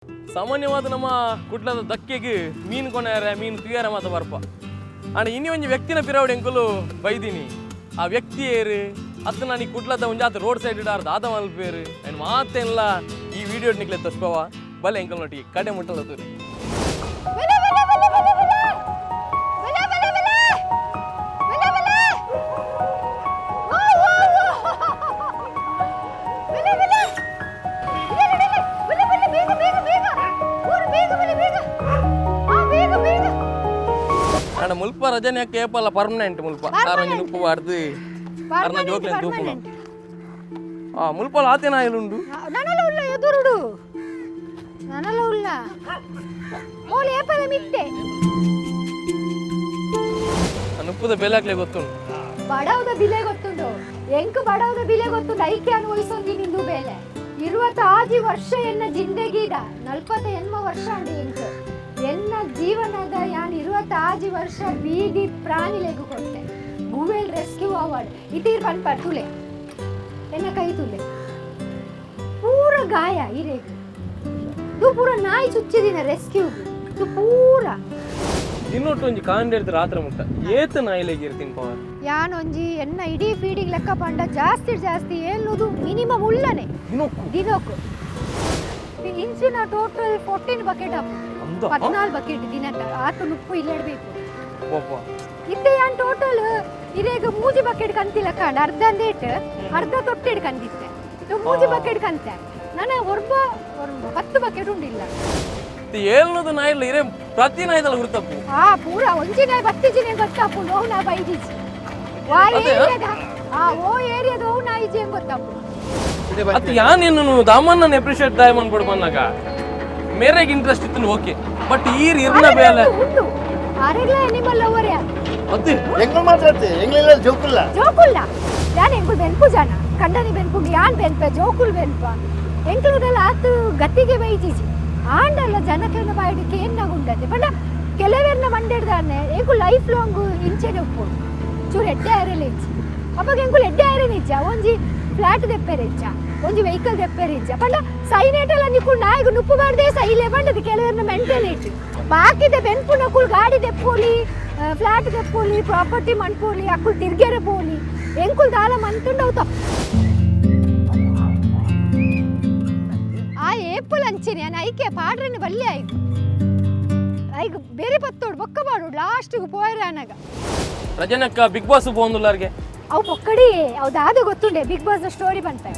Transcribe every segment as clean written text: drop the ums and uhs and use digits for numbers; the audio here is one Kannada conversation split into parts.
ಸಾಮಾನ್ಯವಾದ ನಮ್ಮ ಕುಟ್ಲದ ದಕ್ಕೆಗೆ ಮೀನು ಕೊನೆಯಾರೆ ಮೀನು ತುಯ್ಯಾರ ಮಾತ ಬರ್ಪ ಅಣ್ಣ ಇನ್ನಿ ಒಂಜಿ ವ್ಯಕ್ತಿನ ಪಿರಾವಡಿ ಎಂಕುಲು ಬೈದಿನಿ ಆ ವ್ಯಕ್ತಿ ಏರು ಅತ್ತು ನಾನು ಈ ಕುಟ್ಲದ ಒಂಜಾತ ರೋಡ್ ಸೈಡ್ ಇಡಾರ್ದು ಆದ ಮಲ್ಪೇರು ನಾನು ಮಾತೆಲ್ಲ ಈ ವಿಡಿಯೋ ನಿಕ್ಲೆ ತೋರಿಸ್ಪವ ಬಲೆ ಎಂಕಲ್ ನೋಟಿ ಕಡೆ ಮುಟ್ಟಲ್ಲ ತೋರಿ ಅಣ್ಣ ಮುಲ್ಪ ರಜನೆ ಕೇಪಲ್ಲ ಪರ್ಮನೆಂಟ್ ಮುಲ್ಪ ಕಾರಂಜಿ ಉಪ್ಪು ಬಾರ್ದು ಅರ್ನ ಜೋಕ್ಲೆ ದೂಪುನ ಮುಲ್ಪಲ ಆತೇನ ಆಯಲುಂಡು ನನಲ ಉಲ್ಲ ಎದುರುಡು ನನಲ ಉಲ್ಲ ಓಲಿ ಏಪಲ ಮಿತ್ತೆ ಉಪ್ಪುದ ಬೆಲಾಕ್ಲೆ ಗೊತ್ತುಂಡು ಬಡವದ ಬಿಲೆ ಗೊತ್ತುಂಡು ಎಂಕ್ ಬಡವದ ಬಿಲೆ ಗೊತ್ತುಂಡು ಐಕೆ ಅನುಭವಿಸೋಂಗಿ ನಿಂದು ಬೇಲೆ 26 ವರ್ಷ ಎನ್ನ ಜಿಂದಗೀದ 48 ವರ್ಷ ಉಂಡು ಎಂಕ್ ಎನ್ನ ಜೀವನದ ಯಾನ್ 26 ವರ್ಷ ಬೀದಿ ಪ್ರಾಣಿಲೆಗು ಕೊಟ್ಟೆ ಗೂವೆಲ್ ರೆಸ್ಕ್ಯೂ ಅವಾರ್ಡ್ ಇತೀರ್ ಪನ್ಪರ್ ತುಲೆ ಎನ್ನ ಕೈ ತುಲೆ ಪೂರ ಗಾಯ ಇರೇಗು ತು ಪೂರ ನಾಯಿ ಚುಚ್ಚಿದಿನ ರೆಸ್ಕ್ಯೂ ತು ಪೂರ ಇನ್ನೊಟ್ಟು ಒಂಜಿ ಕಾಂಡೆಡ್ದು ರಾತ್ರ ಮುಟ್ಟ ಏತ ನಾಯಿಲೆಗೆ ಇರ್ತೀನಿ ಪವರ್ ಯಾನ್ ಒಂಜಿ ಎನ್ನ ಇಡೀ ಫೀಡಿಂಗ್ ಲೆಕ್ಕ ಪಂಡ ಜಾಸ್ತಿ ಏನುದು ಮಿನಿಮಮ್ ಉಳ್ಳನೆ ದಿನಕ್ಕೂ ಇಂಚಿನ ಟೋಟಲ್ 14 ಬಕೆಟ್ ಅಪ್ಪ 14 ಬಕೆಟ್ ದಿನಕ್ಕೆ ಆತು ನುಪ್ಪು ಇಲ್ಲೇಡ್ಬೇಕು ಇತ್ತೆ ಯಾನ್ ಟೋಟಲ್ ಇರೇಗ ಮೂಜಿ ಬಕೆಟ್ ಕಂತಿಲ್ಲ ಕಂಡ ಅರ್ಧ ತೊಟ್ಟೆಡ್ ಕಂದಿತ್ತೆ ಮೂಜಿ ಬಕೆಟ್ ಕಂತೆ ನಾನು ಒರ್ಬ 10 ಬಕೆಟ್ ಉಂಡಿಲ್ಲ ಏಳ್ನದು ನಾಯಿಲ್ಲ ಇರೇ ಪ್ರತಿ ನಾಯಿದಲ್ಲ ಗುರ್ತಪ್ಪು ಪೂರ ಒಂಜಿ ನಾಯಿ ಬತ್ತಿಜಿನೇ ಗೊತ್ತಪ್ಪು ನೋವು ನಾ ಬೈದಿಜಿ ಓ ಏರಿಯಾದ ಓ ನಾಯಿ ಜೇನ್ ಗೊತ್ತಪ್ಪು ಅದು ಯಾನೇನು ದಾಮನ್ನ ಅಪ್ರಿಷಿಯೇಟ್ ಡೈಮಂಡ್ ಕೊಡ್ ಬಂದಾಗ ಮೇರೆಗೆ ಇಂಟ್ರೆಸ್ಟ್ ಇತ್ತು ಓಕೆ ಬಟ್ ಈರ್ ಇರ್ನ ಬೇಲೆ ಉಂಟು ಆರೆಗ್ಲ ಅನಿಮಲ್ ಲವರ್ ಯಾ ಅದು ಎಂಗಲ್ ಮಾತಾಡ್ತೆ ಎಂಗಲೆಲ್ಲ ಜೋಕುಲ್ಲ ಯಾನ್ ಎಂಗುಲ್ ಬೆನ್ಪು ಜನ ಕಂಡನಿ ಬೆನ್ಪು ಯಾನ್ ಬೆನ್ಪೆ ಜೋಕುಲ್ ಬೆನ್ಪ ಎಂಕ್ಲುದೆಲ್ಲ ಆತು ಗತಿಗೆ ಬೈಜಿಜಿ ಆಂಡಲ್ಲ ಜನಕ್ಕೆಲ್ಲ ಬಾಯಿಡಿಕೆ ಏನಾಗುಂಡದೆ ಬಟ್ ಕೆಲವೆರ್ನ ಮಂಡೆಡ್ದಾನೆ ಎಂಕು ಲೈಫ್ ಲಾಂಗ್ ಇಂಚೆನೆ ಉಪ್ಪು ಚೂರು ಎಡ್ಡೆ ಆಯ್ರಲ್ಲ ಇಜ್ಜಿ ಅವಾಗ ಎಂಕುಲ್ ಎಡ್ಡೆ ಆಯ್ರೇನೆ ಇಜ್ಜ ಒಂಜಿ ಫ್ಲಾಟ್ ದೆಪ್ಪೆರೆ ಇಜ್ಜ ಒಂಜಿ ವೆಹಿಕಲ್ ದೆಪ್ಪೆರೆ ಇಜ್ಜ ಬಟ್ ಸೈನೇಟೆಲ್ಲ ನಿಕ್ಕುಂಡು ನಾಯಿಗು ನುಪ್ಪು ಬಾರ್ದೆ ಸೈಲೆ ಬಂಡದು ಕೆಲವೆರ್ನ ಮೆಂಟೇನೆಟ್ ಬಾಕಿದ ಬೆನ್ಪು ನಕುಲ್ ಗಾಡಿ ದೆಪ್ಪೋಲಿ ಫ್ಲಾಟ್ ದೆಪ್ಪೋಲಿ ಪ್ರಾಪರ್ಟಿ ಮನ್ಪೋಲಿ ಅಕ್ಕುಲ್ ತಿರ್ಗೆರೆ ಪೋಲಿ ಎಂಕುಲ್ ದಾಲ ಮಂತುಂಡು ಅವು ತಪ್ಪು ಆ ಏಪಲ್ ಅಂಚಿನಿ ನಾನು ಐಕೆ ಪಾಡ್ರನ್ನ ಬಲ್ಲೆ ಐಗ ಬೇರೆ ಪತ್ತೋಡು ಬೊಕ್ಕ ಬಾಡು ಲಾಸ್ಟ್ಗೆ ಪೋಯ್ರೆ ಅನಾಗ ರಜನಕ್ಕ ಬಿಗ್ ಬಾಸ್ ಬೋಂದುಲ್ಲಾರ್ಗೆ ಅವು ಪೊಕ್ಕಡಿ ಅವು ದಾದು ಗೊತ್ತುಂಡೆ ಬಿಗ್ ಬಾಸ್ ಸ್ಟೋರಿ ಬಂತೆ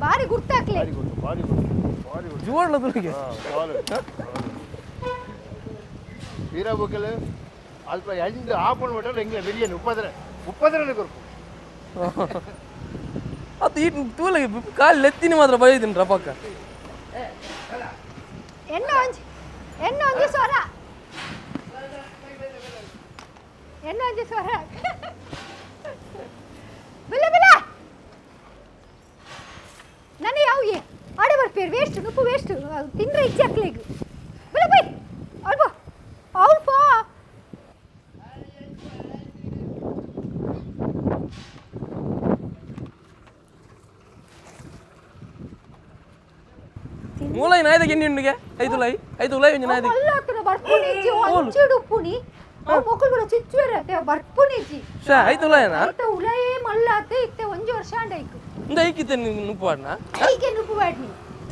ಬಾರಿ ಗುರ್ತಾಕ್ಲೆ ಜೋಡ್ಲ ತುಳಿಗೆ ವೀರ ಬುಕ್ಕಲು ಅಲ್ಪ ಎಂಟು ಆಪಣ್ ಬಿಟ್ಟರೆ ಹೆಂಗೆ ಬಿರಿಯಾನಿ ಉಪ್ಪದ್ರೆ ಕೊರ್ಕು ಅದು ಈ ತೂಲಿಗೆ ಕಾಲು ಎತ್ತಿನಿ ಮಾತ್ರ ಬೈದಿನಿ ರಪಕ್ಕ ಎಣ್ಣೊಂಜಿ ಸ್ವರ ಎಣ್ಣೊಂಜಿ ಸ್ವರ ಬಿಲ್ಲ ಬಿಲ್ಲ ನನಗೆ ಯಾವಿಗೆ ಆಡೆ ಬರ್ಪೇರು ವೇಸ್ಟ್ ನುಪ್ಪು ವೇಸ್ಟ್ ತಿಂದ್ರೆ ಇಚ್ಛೆ ಹಾಕ್ಲಿಕ್ಕೆ ಬಿಲ್ಲ ಬೈ ಅಲ್ಪ ಅವ್ರು ಪಾ ಮೂಲೈ ನಾಯ್ದಕ್ಕೆ ಎಣ್ಣೆ ಉಂಡಿಗೆ 5 ಉಲೈ 5 ಉಲೈ ಒಂಜಿ ನಾಯ್ದಕ್ಕೆ ಮಲ್ಲಾತನ ಬರ್ಪುನಿಜಿ ಒಂಚೂಡು ಉಪ್ಪುನಿ ಅವು ಮೊಕಲ್ ಬರ ಚಿಚ್ಚುವೆರತೆ ಬರ್ಪುನಿಜಿ ಶಾ 5 ಉಲೈನಾ ಐತ ಉಲೈ ಮಲ್ಲಾತೆ ಇತ್ತೆ 1 ವರ್ಷ ಅಂಡೈಕು ಇಂದ ಐಕಿತೆ ನುಪ್ಪು ಬಾಡ್ನ ಐಕೆ ನುಪ್ಪು ಬಾಡ್ನಿ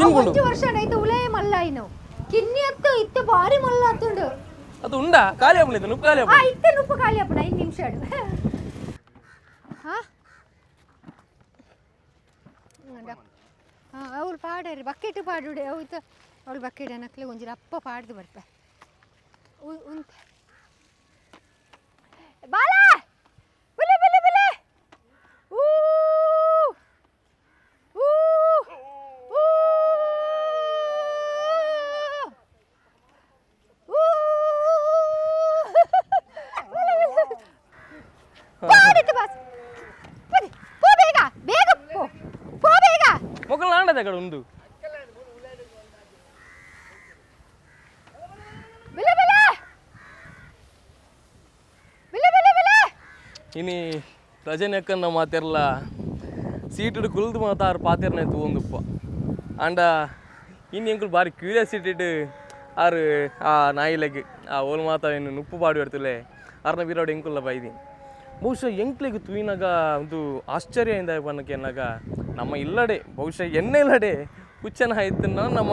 1 ವರ್ಷ ಅಂಡೈತ ಉಲೈ ಮಲ್ಲಾಯಿನೋ ಕಿನ್ನಿ ಅತ್ತ ಇತ್ತೆ ಬಾರಿ ಮಲ್ಲಾತುಂಡು ಅದು ಉಂಡಾ ಖಾಲಿ ಆಗ್ಬಿಡಿದೆ ನುಪ್ಪು ಖಾಲಿ ಆಗ್ಬಿಡಿ ಇತ್ತೆ ನುಪ್ಪು ಖಾಲಿ ಆಗ್ಬಿಡ 5 ನಿಮಿಷ ಆಡು ಹಾ ಅವಳು ಪಾಡರಿ ಬಕೆಟ್ ಪಾಡುಡೆ ಅವತ್ತು ಅವಳು ಬಕೆಟ್ ಅನ್ನಕ್ಲೆ ಒಂಜಿ ಅಪ್ಪ ಪಾಡ್ದು ಬರ್ಪೆ ಉಂಟ ಬಾಲ ಬಿಲೆ ಬಿಲೆ ಬಿಲೆ ಊ ಊ ಊ ಊ ಪಾಡಿತು ಬಸ್ ಬನ್ನಿ ಪೋ ಬೇಗ ಬೇಗ ಪೋ ಪೋ ಬೇಗ ಮೊಕಲ್ ನಾಂಡದ ಕಡೆ ಉಂಡು ಬಿಲೆ ಬಿಲೆ ಬಿಲೆ ಬಿಲೆ ಬಿಲೆ ಇನಿ ರಜನೆಕ್ಕನ್ನ ಮಾತೆರ್ಲ ಸೀಟುಡು ಕುಲ್ದು ಮಾತಾರು ಪಾತೆರ್ನ ತೂಂದುಪ್ಪ ಅಂಡ ಇನ್ನು ಎಂಕುಲು ಬಾರಿ ಕ್ಯೂರಿಯಾಸಿಟಿ ಆರು ಆ ನಾಯಿಲೆಗ್ ಆ ಓಲ್ ಮಾತ ಇನ್ನು ನುಪ್ಪು ಬಾಡಿ ಹೊಡ್ತಲೆ ಅರ್ನ ಬಿರೋಡು ಎಂಕುಲ್ಲ ಬೈದಿ ಬಹುಶಃ ಎಂಕ್ಲೆಗ್ ತೂಯಿನಾಗ ಒಂದು ಆಶ್ಚರ್ಯದಿಂದ ಬನ್ನಕ್ಕೆ ಎನ್ನಾಗ ನಮ್ಮ ಇಲ್ಲಡೆ ಬಹುಶಃ ಎಣ್ಣೆ ಇಲ್ಲಡೆ ಹುಚ್ಚನ ಆಯ್ತನ್ನ ನಮ್ಮ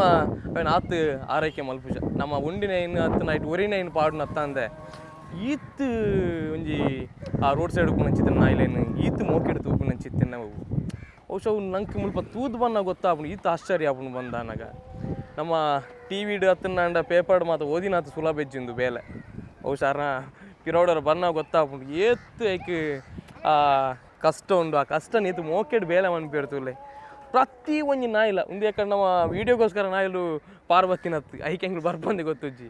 ಅವನ ಆತು ಆರೈಕೆ ಮಲ್ಪುಜ ನಮ್ಮ ಉಂಡಿನ ಇನ್ನು ಹತ್ತು ನೈಟ್ ಒರಿನ ಇನ್ನು ಪಾಡು ನತ್ತ ಅಂದೆ ಈತ್ ಒಂಜಿ ಆ ರೋಡ್ ಸೈಡ್ ಉಪ್ಪು ನಂಚಿತ್ತಿನ ನಾಯಿಲೇನು ಈತ್ ಮೋಕೆಡ್ತು ಉಪ್ಪು ನಂಚಿತ್ತಿನ ನಾವು ಬಹುಶಃ ಅವು ನಂಗೆ ಮುಲ್ಪ ತೂದು ಬನ್ನ ಗೊತ್ತಾಗ್ಬಿಡು ಈತ್ ಆಶ್ಚರ್ಯ ಆಗ್ಬಿಡು ಬಂದಾನಾಗ ನಮ್ಮ ಟಿ ವಿಡ್ ಹತ್ತನ್ನ ಪೇಪರ್ ಮಾತು ಓದಿನಾತು ಸುಲಭ ಇಜ್ಜಿಂದು ಬೇಲೆ ಬಹುಶಃ ಅರ್ನ ಪಿರೋಡರ ಬನ್ನ ಗೊತ್ತಾಗ್ಬಿಡು ಏತ್ ಐಕ್ ಕಷ್ಟ ಉಂಡು ಆ ಕಷ್ಟ ನೀತು ಮೋಕೆಡ್ ಬೇಲೆ ಮನ್ಪಿಡ್ತುಲೆ ಪ್ರತಿ ಒಂಜಿ ನಾಯಿಲ ಉಂದು ಯಾಕಂದ್ರೆ ನಮ್ಮ ವೀಡಿಯೋಗೋಸ್ಕರ ನಾಯಿಲು ಪಾರ್ವತಿನತ್ತು ಐಕೆಂಗ್ಳು ಬರ್ಬಂದು ಗೊತ್ತುಜ್ಜಿ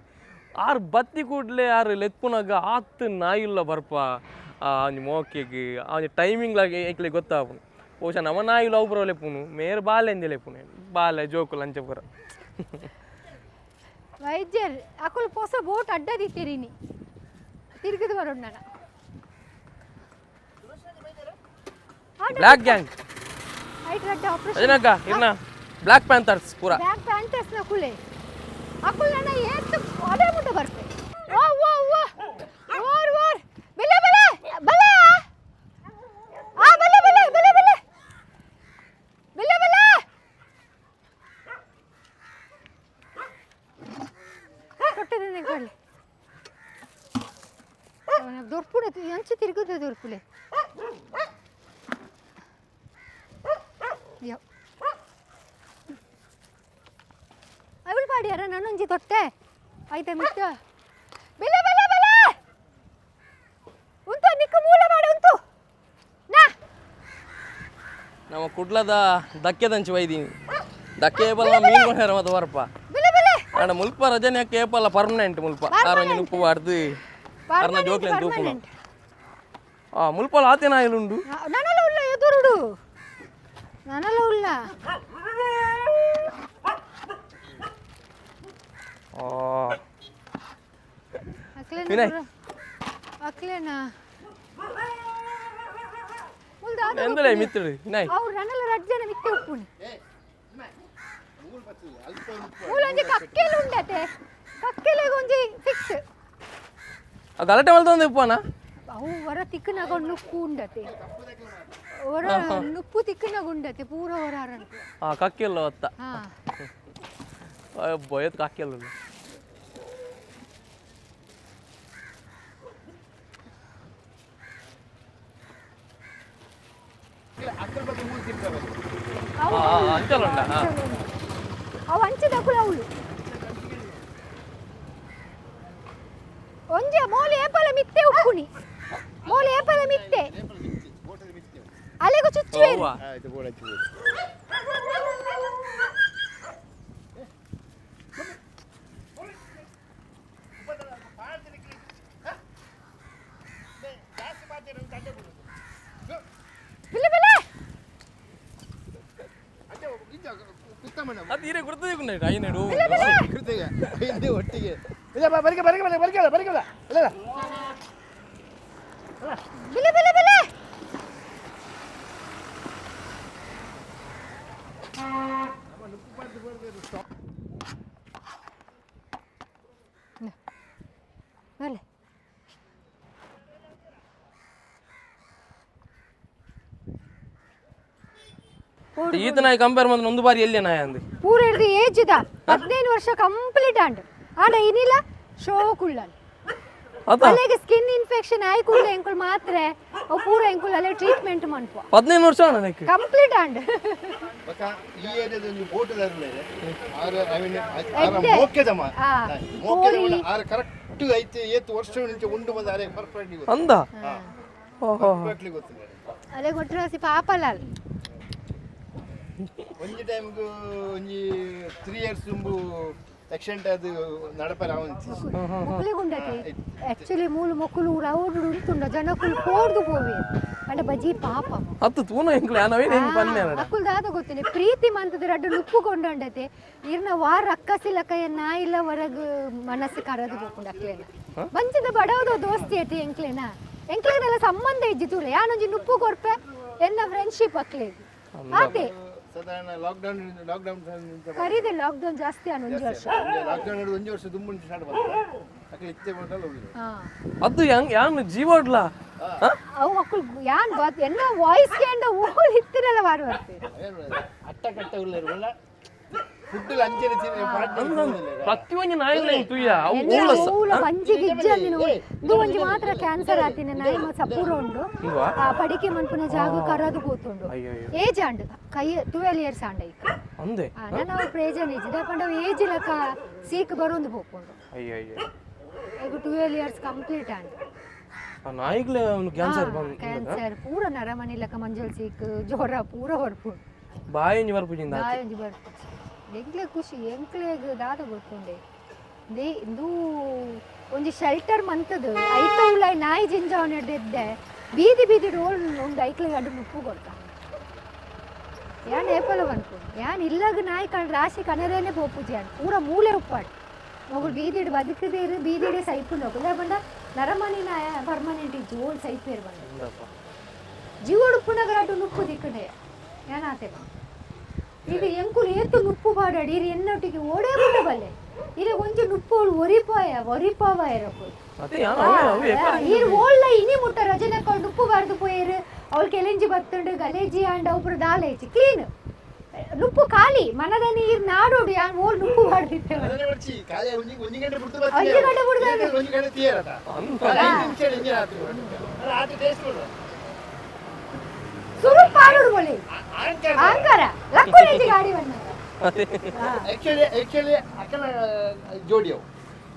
ಆರು ಬತ್ತಿ ಕೂಡಲೇ ಆರು ಲೆತ್ಪುನಾಗ ಆತು ನಾಯಿಲ್ಲ ಬರ್ಪ ಒಂಜಿ ಮೋಕೆಗೆ ಅವನ ಟೈಮಿಂಗ್ಲಾಗಿ ಐಕ್ಲೆ ಗೊತ್ತಾಗ್ಪುನು ಬಹುಶಃ ನಮ್ಮ ನಾಯಿಲು ಅವು ಬರೋ ಲೆಪ್ಪುನು ಮೇರೆ ಬಾಲೆ ಎಂದೆ ಲೆಪ್ಪುನು ಬಾಲೆ ಜೋಕು ಲಂಚಪುರ ವೈದ್ಯರ್ ಅಕುಲ್ ಪೊಸ ಬೋಟ್ ಅಡ್ಡದಿತ್ತೀರಿನಿ ತಿರುಗಿದು ಬರೋಣ ನಾನು ಬ್ಲ್ಯಾಕ್ ಗ್ಯಾಂಗ್ ಐಟ್ ರಡ್ಡ ಆಪರೇಷನ್ ಅದೇನಕ್ಕ ಇನ್ನ ಬ್ಲ್ಯಾಕ್ ಪ್ಯಾಂಥರ್ಸ್ ಪೂರ ಬ್ಲ್ಯಾಕ್ ಪ್ಯಾಂಥರ್ಸ್ ನ ಕುಲೆ ಅಕುಲ್ ನನ್ನ ಏತ್ ಅದೇ ಮುಟ್ಟ ಬರ್ತೆ ಓ ಓ ಓ ಓರ್ ಓರ್ ಬಿಲೆ ಬಿಲೆ ಬಲೆ ಆ ಬಲೆ ಬಲೆ ಬಲೆ ಬಲೆ ಬಿಲೆ ಬಿಲೆ ಕೊಟ್ಟಿದ್ದೇನೆ ಕೊಡ್ಲಿ ಅವನ ದೊರ್ಪುಡೆ ಎಂಚು ತಿರುಗುತ್ತದೆ ದೊರ್ಪುಲೆ ಅವಳು ಪಾಡ್ಯಾರ ನಾನೊಂಜಿ ತೊಟ್ಟೆ ಆಯ್ತಾ ಮಿತ್ತ ಬೆಲೆ ಬೆಲೆ ಬೆಲೆ ಉಂಟು ನಿಕ್ಕ ಮೂಲ ಮಾಡಿ ಉಂಟು ನಾ ನಮ್ಮ ಕುಡ್ಲದ ದಕ್ಕೆದಂಚು ವೈದೀನಿ ದಕ್ಕೆ ಏಪಲ್ಲ ಮೀನು ಕೊಡ್ಯಾರ ಮತ್ತೆ ಬರ್ಪ ಬೆಲೆ ಬೆಲೆ ಆಂಡ ಮುಲ್ಪ ರಜನೆ ಅಕ್ಕ ಏಪಲ್ಲ ಪರ್ಮನೆಂಟ್ ಮುಲ್ಪ ಆರೊಂಜಿ ಉಪ್ಪು ಬಾಡ್ದು ಅರ್ನ ಜೋಕ್ಲೆನ್ ತೂಪುನ ಮುಲ್ಪಲ್ಲ ಆತೇನ ಇಲ್ಲುಂಡು ನಾನೆಲ್ಲ ಉಲ್ಲ ಎದುರುಡು ನಾನೆಲ್ಲ ಉಲ್ಲ ವಿನಯ್ ಅಕ್ಲೇನಾ ಎಂದಲೇ ಮಿತ್ತುಡು ವಿನಯ್ ಅವ್ರು ನನ್ನೆಲ್ಲ ರಜ್ಜನ ಮಿತ್ತೆ ಉಪ್ಪುನಿ ಮೂಲೊಂಜಿ ಕಕ್ಕೆಲು ಉಂಡತೆ ಕಕ್ಕೆಲೆಗೆ ಒಂಜಿ ಫಿಕ್ಸ್ ಆ ಗಲಾಟೆ ಮಲ್ತೊಂದು ಉಪ್ಪನ ಅವು ಹೊರ ತಿಕ್ಕನಾಗೊಂಡು ನುಪ್ಪು ಉಂಡತೆ ಹೊರ ನುಪ್ಪು ತಿಕ್ಕನಾಗ ಉಂಡತೆ ಪೂರ ಹೊರ ಹರಂಟು ಕಕ್ಕೆಲ್ಲ ಹೊತ್ತ ಹಾ ಬೊಯ್ಯತ್ ಕಕ್ಕೆಲ್ಲ ಅಂಚಲುಂಡ ಅವು ಅಂಚಿದ ಕುಲ ಅವಳು ಒಂಜೆ ಮೋಲಿ ಏಪಲ ಮಿತ್ತೆ ಉಪ್ಪುನಿ ಮೋಲಿ ಏಪಲ ಮಿತ್ತೆ ಅಲೆಗೂ ಚುಚ್ಚುವೆ ಬಿಲೆ ಬಿಲೆ ಅದು ಹೀರೆ ಕೊಡ್ತದೆ ಐನೇಡು ಒಟ್ಟಿಗೆ ಇಲ್ಲ ಬರಿಗೆ ಬರಿಗೆ ಬರಿಗೆ ಬರಿಗೆ ಬರಿಗೆ ಇಲ್ಲ ಬಿಲೆ ಬಿಲೆ ಬಿಲೆ ಈತ ನಾಯಿ ಕಂಪೇರ್ ಮಾಡಿದ್ರೆ ಒಂದು ಬಾರಿ ಎಲ್ಲಿ ನಾಯ ಅಂದು ಪೂರ ಹಿಡಿದು ಏಜ್ ಇದ 15 ವರ್ಷ ಕಂಪ್ಲೀಟ್ ಆಂಡ್ ಆಡ ಏನಿಲ್ಲ ಶೋ ಕುಳ್ಳಲ್ ಅಲ್ಲಿಗೆ ಸ್ಕಿನ್ ಇನ್ಫೆಕ್ಷನ್ ಆಯ್ಕುಳ್ಳ ಎಂಕುಲ್ ಮಾತ್ರ ಅವು ಪೂರ ಎಂಕುಲ್ ಅಲ್ಲೇ ಟ್ರೀಟ್ಮೆಂಟ್ ಮಾಡ್ಪ 15 ವರ್ಷ ನನಗೆ ಕಂಪ್ಲೀಟ್ ಆಂಡ್ ಬಕ ಈ ಏರಿಯಾದ ಒಂದು ಬೋಟ್ ದಾರಲೆ ಆರ ಐ ಮೀನ್ ಆರ ಮೋಕೆದಮ ಮೋಕೆದಮ ಆರ ಕರೆಕ್ಟ್ ಐತೆ ಏತು ವರ್ಷ ನಿಂಚೆ ಉಂಡು ಬಂದ ಆರೆ ಪರ್ಫೆಕ್ಟ್ಲಿ ಗೊತ್ತು ಅಂದ ಓಹೋ ಪರ್ಫೆಕ್ಟ್ಲಿ ಗೊತ್ತು ಅಲ್ಲೇ ಕೊಟ್ಟರೆ ಪಾಪಲ್ಲ ಒಂಜಿ ಟೈಮ್ಗು ಒಂಜಿ 3 ಇಯರ್ಸ್ ತುಂಬು ಎಕ್ಸ್ಟೆಂಟ್ ಅದು ನಡಪರ ಅವಂತಿ ಮುಕ್ಲಿಗುಂಡತಿ ಆಕ್ಚುಲಿ ಮೂಲ ಮೊಕ್ಕಲು ರೌಡ್ ಉಂಟುಂಡ ಜನಕ್ಕುಲು ಕೋಡ್ದು ಪೋವೆ ಅಂಡ ಬಜಿ ಪಾಪ ಅತ್ತು ತೂನ ಎಂಕ್ಲೆ ನಾವೇನು ಹೆಂಗೆ ಬನ್ನೆ ಅಕ್ಕುಲ್ ದಾದ ಗೊತ್ತಿಲ್ಲ ಪ್ರೀತಿ ಮಂತದ ರಡ್ಡು ನುಪ್ಪು ಕೊಂಡಂಡತೆ ಇರ್ನ ವಾರ ಅಕ್ಕಸಿಲಕಯ್ಯ ನಾಯಿಲ್ಲ ಹೊರಗ ಮನಸ್ಸು ಕರದು ಹೋಗ್ಕೊಂಡು ಅಕ್ಲೇನ ಬಂಚಿದ ಬಡವದ ದೋಸ್ತಿ ಐತಿ ಎಂಕ್ಲೇನ ಎಂಕ್ಲೇನೆಲ್ಲ ಸಂಬಂಧ ಇಜ್ಜಿತುಲೆ ಯಾನೊಂಜಿ ನುಪ್ಪು ಕೊರ್ಪೆ ಎನ್ನ ಫ್ರೆಂಡ್ಶಿಪ್ ಅಕ್ಲೆ ಅದೇ ಸಾಧಾರಣ ಲಾಕ್ಡೌನ್ ಕರೀದೆ ಲಾಕ್ಡೌನ್ ಜಾಸ್ತಿ ಆನ ಒಂದು ವರ್ಷ ಲಾಕ್ಡೌನ್ ಹಿಡಿದು ಒಂದು ವರ್ಷ ತುಂಬ ಸ್ಟಾರ್ಟ್ ಬಂತು ಅಕ್ಲೆ ಇತ್ತೆ ಬಂತಲ್ಲ ಹೋಗಿದ್ರು ಅದು ಯಾನ್ ಜೀವಡ್ಲ ಅವು ಮಕ್ಕಳು ಯಾನ್ ಗೊತ್ತ ಎನ್ನ ವಾಯ್ಸ್ ಕೇಂಡ ಊರು ಹಿತ್ತಿರಲ್ಲ ವಾರ ಬರ್ತೆ ಅಟ್ಟ ಕಟ್ಟ ಉಳ್ಳೇರುವಲ್ಲ ಫುಡ್ ಅಂಚನೆ ಪ್ರತಿಯೊಂದು ನಾಯಿಲೆ ತುಯ್ಯ ಅವು ಊಲ ಮಂಜಿಗೆ ಇಜ್ಜಂದಿನ ಇದು ಒಂಜಿ ಮಾತ್ರ ಕ್ಯಾನ್ಸರ್ ಆತಿನ ನಾಯಿ ಸಪೂರ ಉಂಡು ಆ ಪಡಿಕೆ ಮನ್ಪುನ ಜಾಗ ಕರದು ಕೂತುಂಡು ಏಜ್ ಆಂಡ್ ಕೈ 12 ಇಯರ್ಸ್ ಆಂಡ ಈಗ ಅಂದೆ ನಾವು ಪ್ರೇಜನ್ ಏಜ್ ದಪಂಡ ಏಜ್ ಲಕ ಸೀಕ್ ಬರೋಂದು ಹೋಗ್ಕೊಂಡು ಅಯ್ಯೋ ಈಗ 12 ಇಯರ್ಸ್ ಕಂಪ್ಲೀಟ್ ಆಂಡ್ ನಾಯಿಗ್ಲೆ ಒಂದು ಕ್ಯಾನ್ಸರ್ ಬಂದು ಕ್ಯಾನ್ಸರ್ ಪೂರ ನರಮನಿ ಲಕ ಮಂಜಲ್ ಸೀಕ್ ಜ್ವರ ಪೂರ ಹೊರಪು ಬಾಯಂಜಿ ಬರ್ಪುಜಿಂದ ಬಾಯಂಜಿ ಬರ್ಪು ಎಂಕ್ಲೆ ಖುಷಿ ಎಂಕ್ಲೆಗ್ ದಾದ ಗೊತ್ತುಂಡೆ ದೇ ಇಂದು ಒಂಜಿ ಶೆಲ್ಟರ್ ಮಂತದು ಐತ ಉಳ್ಳ ನಾಯಿ ಜಿಂಜಾವನ್ ಹಿಡ್ದಿದ್ದೆ ಬೀದಿ ಬೀದಿ ರೋಲ್ ಒಂದು ಐಕ್ಲೆಗ್ ಅಡ್ಡು ನುಪ್ಪು ಕೊಡ್ತ ಯಾನ್ ಏಪಲ ಅನ್ಕೊಂಡು ಯಾನ್ ಇಲ್ಲಾಗ ನಾಯಿ ರಾಶಿ ಕನರೇನೆ ಪೋಪುಜಿ ಯಾನ್ ಪೂರ ಮೂಲೆ ಉಪ್ಪಾಡು ಮಗಳು ಬೀದಿಡ್ ಬದುಕದೇರು ಬೀದಿಡೆ ಸೈಪು ನೋಕಲ್ಲ ಬಂದ ನರಮನಿ ನಾಯ ಪರ್ಮನೆಂಟ್ ಇಜ್ಜು ಓಲ್ ಸೈಪೇರು ಬಂದ ಜೀವಡು ಪುನಗರ ಅಡ್ಡು ನುಪ್ಪು ದಿಕ್ಕಡೆ ಯಾನಾತೆ ಇದು ಎಂಕುಲು ಏತು ನುಪ್ಪು ಪಾಡಾಡಿ ಇರು ಎನ್ನೊಟ್ಟಿಗೆ ಓಡೇ ಬಿಟ್ಟ ಬಲ್ಲೆ ಇದು ಒಂಚು ನುಪ್ಪು ಒರಿಪಾವ ಇರಪ್ಪು ಇರು ಓಳ್ಳ ಇನಿ ಮುಟ್ಟ ರಜನಕ್ಕೊಂಡು ನುಪ್ಪು ಬಾರ್ದು ಪೋಯರು ಅವಳು ಕೆಲೆಂಜಿ ಬತ್ತುಂಡು ಗಲೇಜಿ ಆಂಡ್ ಅವ್ರು ದಾಲೇಜಿ ಕ್ಲೀನ್ ನುಪ್ಪು ಖಾಲಿ ಮನದ ನೀರು ನಾಡೋಡು ಯಾನ್ ಓಲ್ ನುಪ್ಪು ಬಾಡ್ದಿತ್ತೆ ಸುರು ಪಾಡೋಡು ಬೋಲಿ ಆಂಕರ ಲಕ್ಕುಲೇಜಿ ಗಾಡಿ ಬನ್ನ ಆಕ್ಚುಲಿ ಅಕಲ ಜೋಡಿಯೋ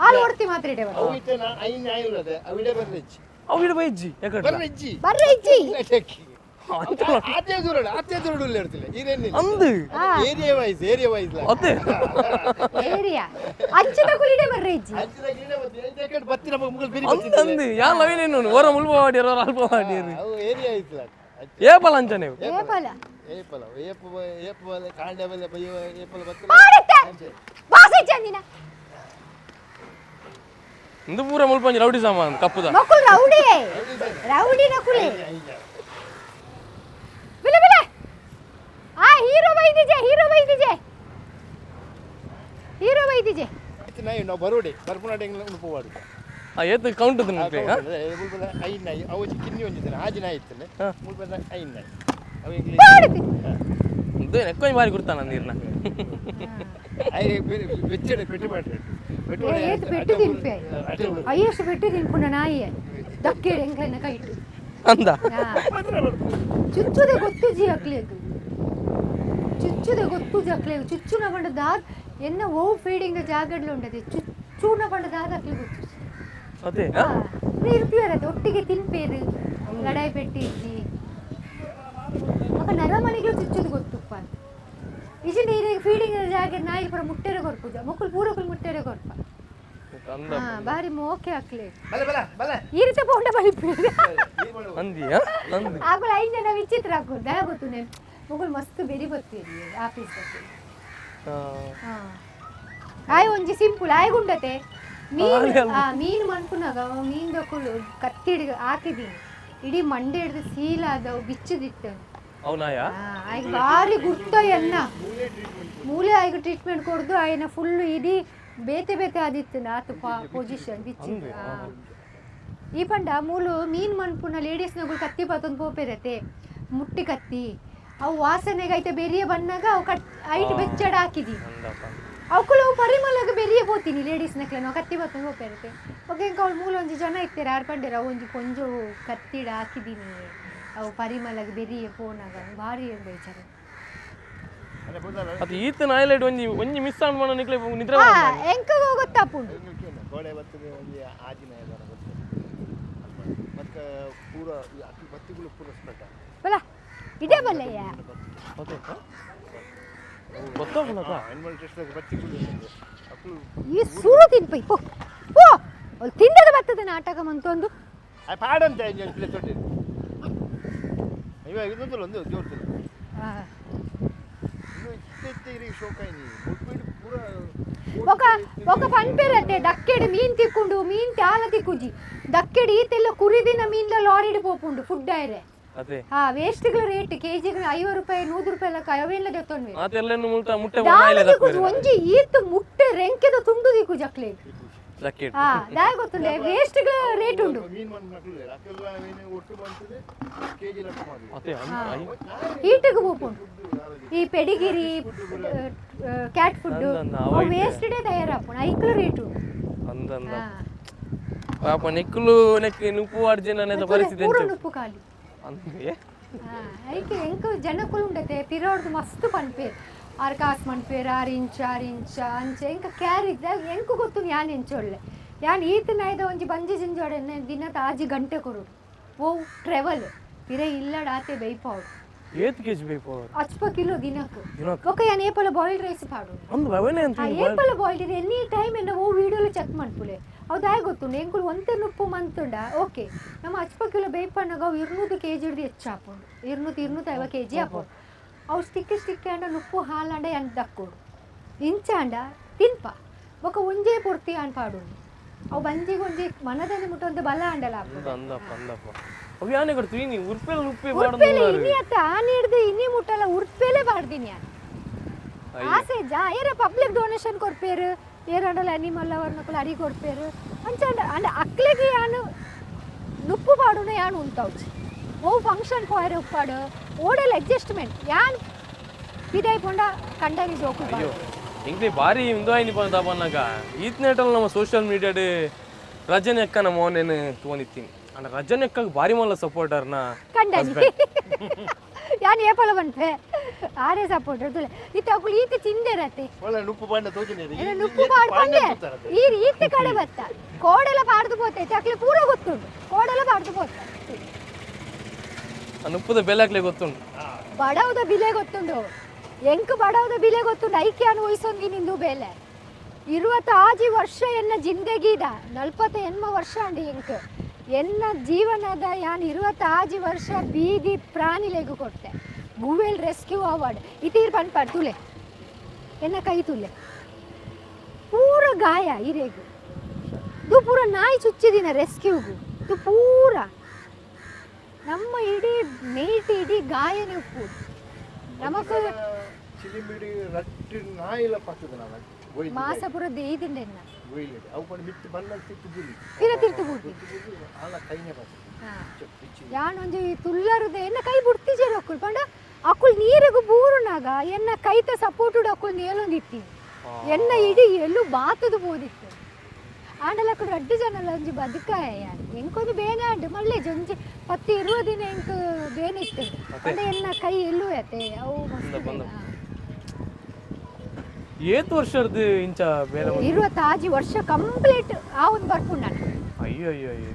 ಆಲ್ ಓಡ್ತಿ ಮಾತ್ರ ಇಡೆ ಬನ್ನ ಅವು ಇತನ ಐನ ಆಯುಲ್ಲದೆ ಅವಿಡೆ ಬರ್ಲಿಚ್ಚಿ ಅವಿಡೆ ಬೈಜ್ಜಿ ಯಾಕಡೆ ಬರ್ರಿಜ್ಜಿ ಆತೆ ದೂರ ಇರ್ತಿಲ್ಲ ಇರೇನಿಲ್ಲ ಅಂದು ಏರಿಯಾ ವೈಸ್ ಅತ್ತೆ ಏರಿಯಾ ಅಚ್ಚದ ಕುಲಿಡೆ ಬರ್ರಿಜ್ಜಿ ಅಂಚಿದ ಗಿಡ ಬತ್ತಿ ಬತ್ತಿನ ಮುಗಲ್ ಬಿರಿ ಅಂದು ಯಾ ಲವಿನೇನು ಓರ ಮುಲ್ಪ ಮಾಡಿರೋ ಅಲ್ಪ ಮಾಡಿರೋ ಅವು ಏರಿಯಾ ಐತ್ಲ ಏಪಲ ಅಂಚನೆ ಏಪಲ ಕಾಂಡಬಲ ಬಯ್ಯೋ ಏಪಲ ಬತ್ತಿನ ಮಾಡುತ್ತೆ ಬಾಸಿ ಚಂದಿನ ಇಂದು ಪೂರ ಮುಲ್ಪ ರೌಡಿ ಸಾಮಾನ್ ಕಪ್ಪುದ ಮಕ್ಕಳು ರೌಡಿ ನಕುಲೆ ಬಿಲೆ ಬಿಲೆ ಆ ಹೀರೋ ಬೈದಿಜೆ ನಾಯಿ ನಾವು ಬರೋಡಿ ಬರ್ಪುನಾಟ ಉಪವಾಡು ಏತ್ ಕೌಂಟ್ ತಿನ್ನಕ್ಕೆ ಮುಲ್ಪದ ಐದು ನಾಯಿ ಅವು ಕಿನ್ನಿ ಒಂದಿದ್ದಾನೆ ಆಜಿ ನಾಯಿ ಇತ್ತಲ್ಲ ಮುಲ್ಪದ ಐದು ನಾಯಿ ಅವು ಇದು ನೆಕ್ಕೊಂದು ಬಾರಿ ಗುರ್ತಾನ ನೀರ್ನ వెచ్చడి పెట్టి ఏది పెట్టి తినిపే అయ్యేసి పెట్టి తినుకున్న నాయి దక్కేడు ఎంకైనా కైటు ಅಂದ ಚುಚ್ಚುದೆ ಗೊತ್ತು ಜಿ ಅಕ್ಲೇದು ಚುಚ್ಚುನ ಬಂಡ ದಾದ್ ಎನ್ನ ಓವ್ ಫೀಡಿಂಗ್ ಜಾಗಡ್ಲು ಉಂಟದೆ ಚುಚ್ಚುನ ಬಂಡ ದಾದ್ ಅಕ್ಲಿ ಗೊತ್ತು ಅದೇ ಇರ್ತೀವರದು ಒಟ್ಟಿಗೆ ತಿನ್ಪೇರು ಲಡಾಯಿ ಪೆಟ್ಟಿಜ್ಜಿ ಅಪ್ಪ ನರಮಣಿಗಳು ಚುಚ್ಚುದು ಗೊತ್ತುಪ್ಪ ಅಂತ ಇಜಿ ನೀರಿಗೆ ಫೀಡಿಂಗ್ ಜಾಗ ನಾಯಿ ಪೂರ ಮುಟ್ಟೆರೆ ಕೊರ್ಪುಜ ಮಕ್ಕಳು ಪೂರಕ್ಕಳು ಮುಟ್ಟೆರೆ ಕೊರ್ಪ ಬಾರಿ ಮೋಕೆ ಹಾಕ್ಲಿ ಈರಿತ ಪೌಂಡ ಬಲಿಪೀಡು ಆಕಳು 5 ಜನ ವಿಚಿತ್ರ ಹಾಕೋದು ದಯ ಗೊತ್ತು ನೇಮ್ ಮಕ್ಕಳು ಮಸ್ತ್ ಬೆರಿ ಬರ್ತೀರಿ ಆಫೀಸ್ ಆಯ್ ಒಂಜಿ ಸಿಂಪಲ್ ಆಯ್ಗುಂಡತೆ ಮೀನು ಮನ್ಪುನಾಗ ಮೀನು ತಕೊಂಡು ಕತ್ತಿ ಹಿಡಿದು ಹಾಕಿದೀನಿ ಇಡೀ ಮಂಡೆ ಹಿಡಿದು ಸೀಲಾದವು ಬಿಚ್ಚದಿತ್ತು ಆಯ್ಗ ಭಾರಿ ಗುರ್ತ ಎನ್ನ ಮೂಲೆ ಆಯ್ಗ ಟ್ರೀಟ್ಮೆಂಟ್ ಕೊಡ್ದು ಆಯ್ನ ಫುಲ್ ಇಡೀ ಬೇತೆ ಆದಿತ್ತು ಆತು ಪೊಸಿಷನ್ ಬಿಚ್ಚಿ ಈ ಪಂಡ ಮೂಲು ಮೀನ್ ಮನ್ಪುನ ಲೇಡೀಸ್ನಗಳು ಕತ್ತಿ ಪಾತೊಂದು ಪೋಪೆರತೆ ಮುಟ್ಟಿ ಕತ್ತಿ ಅವು ವಾಸನೆಗೆ ಐತೆ ಬೆರಿಯ ಬನ್ನಾಗ ಅವು ಐಟ್ ಬೆಚ್ಚಡ ಹಾಕಿದಿ ಅವಕ್ಕಳು ಪರಿಮಳಗೆ ಬೆರಿಯ ಹೋಗ್ತೀನಿ ಲೇಡೀಸ್ ನೆಕ್ಲೆ ನಾವು ಕತ್ತಿ ಬತ್ತ ಹೋಗ್ತಿರುತ್ತೆ ಓಕೆ ಅವ್ಳು ಮೂಲ ಒಂಜಿ ಜನ ಇರ್ತಾರೆ ಆರ್ಪಂಡಿರ ಒಂಜಿ ಕೊಂಜು ಕತ್ತಿಡ ಹಾಕಿದ್ದೀನಿ ಅವು ಪರಿಮಳಗೆ ಬೆರಿಯ ಪೋನಾಗ ಭಾರಿ ಬೇಜಾರು ಅದು ಈತನ ಹೈಲೈಟ್ ಒಂಜಿ ಮಿಸ್ ಆನ್ ಮಾಡೋ ನಿಕ್ಲೆ ನಿದ್ರೆ ಎಂಕ ಗೊತ್ತಾಪುಂಡು ಗೋಡೆ ಬರ್ತದೆ ಒಂಜಿ ಆಜಿನ ಮತ್ತೆ ಪೂರ ಬತ್ತಿಗಳು ಪೂರ ಸ್ಪ್ರೆಡ್ ಬಲ ಇದೇ ಬಲ್ಲಯ್ಯ ಗೊತ್ತಾಗಲ್ಲ ಆನಿಮಲ್ ಟೆಸ್ಟ್ ಬತ್ತಿಗಳು ಈ ಸುರು ತಿನ್ಪೈ ಪೋ ಪೋ ಅವ್ಳು ತಿಂದದ ಬರ್ತದೆ ನಾಟಕ ಮಂತೊಂದು ಪಾಡಂತೆ ಪ್ಲೇಸ್ ತೊಟ್ಟೆ ಇವಾಗ ಇದೊಂದು ಒಂದು ಜೋರ್ತಿಲ್ಲ ఒక పని పేరతే దక్కెడు మీన్ తిక్కుండు మీన్ తాల తిక్కుజి దక్కెడు ఈతెల్ల కురిదిన మీన్ల లారీడి పోపుండు ఫుడ్ డైరే ಅದೇ ವೇಸ್ಟ್ಗಳ ರೇಟ್ ಕೆಜಿಗೆ 50 ರೂಪಾಯಿ 100 ರೂಪಾಯಿ ಲಕ್ಕ ಅವೇನ್ಲ ದೆತ್ತೊನ್ವೆ ಅದೆಲ್ಲನು ಮುಟ್ಟೆ ಒಂಜಿ ಈತ್ ಮುಟ್ಟೆ ರೆಂಕೆದ ತುಂಡು ದಿಕ್ಕು ಜಕ್ಲೆ ಜಕೆಟ್ ದಾಯ ಗೊತ್ತುಂಡೆ ವೇಸ್ಟ್ಗಳ ರೇಟ್ ಉಂಡು ಮೀನ್ ಮಕ್ಕಳು ಅಕ್ಕೆಲ್ಲ ಒಟ್ಟು ಬಂತದೆ ಕೆಜಿ ಲೆಕ್ಕ ಮಾಡಿ ಅದೇ ಈಟಿಗೆ ಹೋಗ್ಕೊಂಡು ಈ ಪೆಡಿಗಿರಿ ಕ್ಯಾಟ್ ಫುಡ್ ವೇಸ್ಟ್ ಡೇ ತಯಾರಾಪುಣ ಐಕ್ಲ ರೇಟ್ ಉಂಡು ಅಂದಂದ ಪಾಪ ನೆಕ್ಕಲು ನೆಕ್ಕೆ ನುಪ್ಪು ಅರ್ಜೆನ ನೆದ ಪರಿಸ್ಥಿತಿ ಪೂರ ನುಪ್ಪು ಖಾಲಿ ಅಂದೆ ಐಕೆ ಎಂಕ ಜನಕ್ಕಲು ಉಂಡತೆ ಪಿರೋಡ್ದು ಮಸ್ತ್ ಪನ್ಪೇರ್ 6 ಕಾಸು ಮನ್ಪೇರ್ 6 ಇಂಚ್ ಅಂಚೆ ಎಂಕ ಕ್ಯಾರಿ ಎಂಕು ಗೊತ್ತು ಯಾನ್ ಎಂಚೊಳ್ಳೆ ಯಾನ್ ಈತನ ಐದ ಒಂಜಿ ಬಂಜಿ ಜಿಂಜೋಡೆ ದಿನ ತಾಜಿ ಗಂಟೆ ಕೊರುಡು ಓ ಟ್ರೆವಲ್ ಪಿರೆ ಇಲ್ಲಡ ಆತೆ ಬೈಪಾವು 8 kg ಬೈಪಾವು 80 ಕಿಲೋ ದಿನಕ್ಕೆ ಓಕೆ ಯಾನ್ ಏಪಲ ಬಾಯ್ಲ್ಡ್ ರೈಸ್ ಪಾಡು ಅಂದು ಅವನೇ ಅಂತ ಏಪಲ ಬಾಯ್ಲ್ಡ್ ಎನಿ ಟೈಮ್ ಎನ್ನ ಓ ವಿಡಿಯೋಲು ಚೆಕ್ ಮಾಡ್ಪುಲೆ ಅದಾಯ ಗೊತ್ತುಂಡು ಎಂಕುಲು ಒಂತೆ ನುಪ್ಪು ಮಂತುಂಡ ಓಕೆ ನಮ್ಮ 80 ಕಿಲೋ ಬೇಯ್ಪಣ್ಣಗ 200 kg ಹಿಡ್ದು ಹೆಚ್ಚು ಹಾಪುಂಡು 200-250 kg ಹಾಪುಂಡು ಅವು ಸ್ಟಿಕ್ ಅಂಡ ನುಪ್ಪು ಹಾಲಂಡ ಎಂತ ದಕ್ಕೋಡು ಇಂಚಾಂಡ ತಿನ್ಪ ಬೊಕ ಒಂಜೇ ಪೂರ್ತಿ ಅನ್ ಪಾಡುಂಡು ಅವು ಬಂಜಿಗೊಂಜಿ ಮನದಲ್ಲಿ ಮುಟ್ಟೊಂದು ಬಲ ಅಂಡಲ ಅಂದಪ್ಪ ಅವು ಯಾನೆ ಕೊಡ್ತೀವಿ ನೀ ಉರ್ಪೆಲ್ಲ ಉಪ್ಪೆ ಉರ್ಪೆಲೆ ಇನಿ ಅತ್ತ ಆನೆ ಹಿಡ್ದು ಇನಿ ಮುಟ್ಟಲ್ಲ ಉರ್ಪೆಲೆ ಪಾಡ್ದೀನಿ ಯಾನು ಆಸೆ ಏರ ಪಬ್ಲಿಕ್ ಡೊನೇಷನ್ ಕೊಡ್ಪೇರು ಏರಂಡಲ ಅನಿಮಲ್ ಅವರ್ನಕ್ಕಲು ಅಡಿ ಕೊಡ್ಪೇರು ಅಂಚಾಂಡ ಅಂಡ ಅಕ್ಲೆಗೆ ಯಾನು ನುಪ್ಪು ಪಾಡುನ ಯಾನು ಉಂಟೌಚ್ ಓ ಫಂಕ್ಷನ್ ಪೋಯರೆ ಉಪ್ಪಾಡು ಓಡಲ್ಲ ಅಡ್ಜಸ್ಟ್ಮೆಂಟ್ ಯಾನ್ ಪಿದಾಯಿ ಪೋಂಡ ಕಂಡಾಗಿ ಜೋಕು ಅಯ್ಯೋ ಇಂಗ್ಲಿ ಬಾರಿ ಇಂದಾಯಿನಿ ಪಂದ ಬನ್ನಾಗ ಈತ್ನೇಟಲ್ ನಮ್ಮ ಸೋಷಿಯಲ್ ಮೀಡಿಯಾಡ್ ರಜನಿ ಅಕ್ಕ ನಮ್ಮ ಅವನೇನು ತಗೊಂಡಿತ್ತೀನಿ ಅಂಡ ರಜನಿ ಅಕ್ಕಗೆ ಬಾರಿ ಮಲ್ಲ ಸಪೋರ್ಟರ್ನ ಕಂಡಾಗಿ ಯಾನ್ ಏಪಲ ಬಂತೆ ಆರೇ ಸಪೋರ್ಟರ್ ತುಲೆ ಇತ್ತ ಅಕ್ಕಳು ಈತ ಚಿಂದೇರತ್ತೆ ಒಳ್ಳೆ ನುಪ್ಪು ಬಾಂಡ ತೋಜನೆ ನುಪ್ಪು ಪಾಡ್ಕೊಂಡೆ ಈತ ಕಡೆ ಬತ್ತ ಕೋಡೆಲ್ಲ ಪಾಡ್ದು ಪೋತೈತೆ ಅಕ್ಲೆ ಪೂರ ಗೊತ್ತುಂಡು ಕೋಡೆಲ್ಲ ಪಾಡ್ದು ಪೋತ ನುಪ್ಪುದ ಬೆಲೆ ಹಾಕ್ಲಿ ಗೊತ್ತುಂಡು ಬಡವದ ಬಿಲೆ ಗೊತ್ತುಂಡು ಎಂಕ್ ಬಡವದ ಬಿಲೆ ಗೊತ್ತುಂಡು ಐಕ್ಯಾನು ವಯಸ್ಸೊಂದಿ ನಿಂದು ಬೆಲೆ 26 ವರ್ಷ ಎನ್ನ ಜಿಂದಗೀದ 48 ವರ್ಷ ಅಂಡಿ ಎಂಕ್ ಎನ್ನ ಜೀವನದ ಯಾನ್ 26 ವರ್ಷ ಬೀದಿ ಪ್ರಾಣಿಲೆಗು ಕೊಡ್ತೆ ಗೂವೆಲ್ ರೆಸ್ಕ್ಯೂ ಅವಾರ್ಡ್ ಇತೀರ್ ಪನ್ಪಾಡ್ ತುಲೆ ಎನ್ನ ಕೈ ತುಲೆ ಪೂರ ಗಾಯ ಇರೇಗು ಇದು ಪೂರ ನಾಯಿ ಚುಚ್ಚಿದಿನ ರೆಸ್ಕ್ಯೂಗು ಇದು ಪೂರ ನಮ್ಮ ಇಡೀ ಮೇಟ್ ಇಡೀ ಗಾಯನೇ ಉಪ್ಪು ನಮಕ್ ಚಿಲಿಮಿಡಿ ರಟ್ಟಿ ನಾಯಿಲ ಪತ್ತದ ನಾನು ಮಾಸಪುರದ ಈದಿಂಡೆನ್ನ ಗೋಯಿಲೆ ಅವು ಪಣ ಮಿತ್ತು ಬಲ್ಲ ತಿತ್ತು ಬುಲಿ ಪಿರ ತಿರ್ತು ಬುಡ್ಡಿ ಆಲ ಕೈನೆ ಬಸ್ ಯಾನ್ ಒಂಜಿ ತುಲ್ಲರದೆ ಎನ್ನ ಕೈ ಬುಡ್ತಿಜೆರು ಅಕ್ಕುಲ್ ಪಂಡ ಅಕ್ಕುಲ್ ನೀರಿಗೂ ಬೂರುನಾಗ ಎನ್ನ ಕೈತ ಸಪೋರ್ಟುಡು ಅಕ್ಕುಲ್ ನೇಲೊಂದಿತ್ತಿ ಎನ್ನ ಇಡೀ ಎಲ್ಲೂ ಬಾತದು ಬೋದಿತ್ತು ಆಂಡಲ ಅಕ್ಕುಡು ಅಡ್ಡು ಜನಲ್ಲ ಒಂಜಿ ಬದುಕಾಯ ಯಾನ್ ಎಂಕೊಂದು ಬೇನೆ ಆಂಡು ಮಳ್ಳೆ ಒಂಜಿ 10-20 ದಿನ ಎಂಕ್ ಬೇನೆ ಇತ್ತೆ ಅಂಡ ಎನ್ನ ಕೈ ಎಲ್ಲೂ ಆಯ್ತೆ ಅವು ಏತ್ ವರ್ಷದ್ದು ಇಂಚ ಬೇರೆ 26 ವರ್ಷ ಕಂಪ್ಲೀಟ್ ಆ ಒಂದು ಬರ್ಪುಂಡು ನಾನು ಅಯ್ಯೋ ಅಯ್ಯೋ ಅಯ್ಯೋ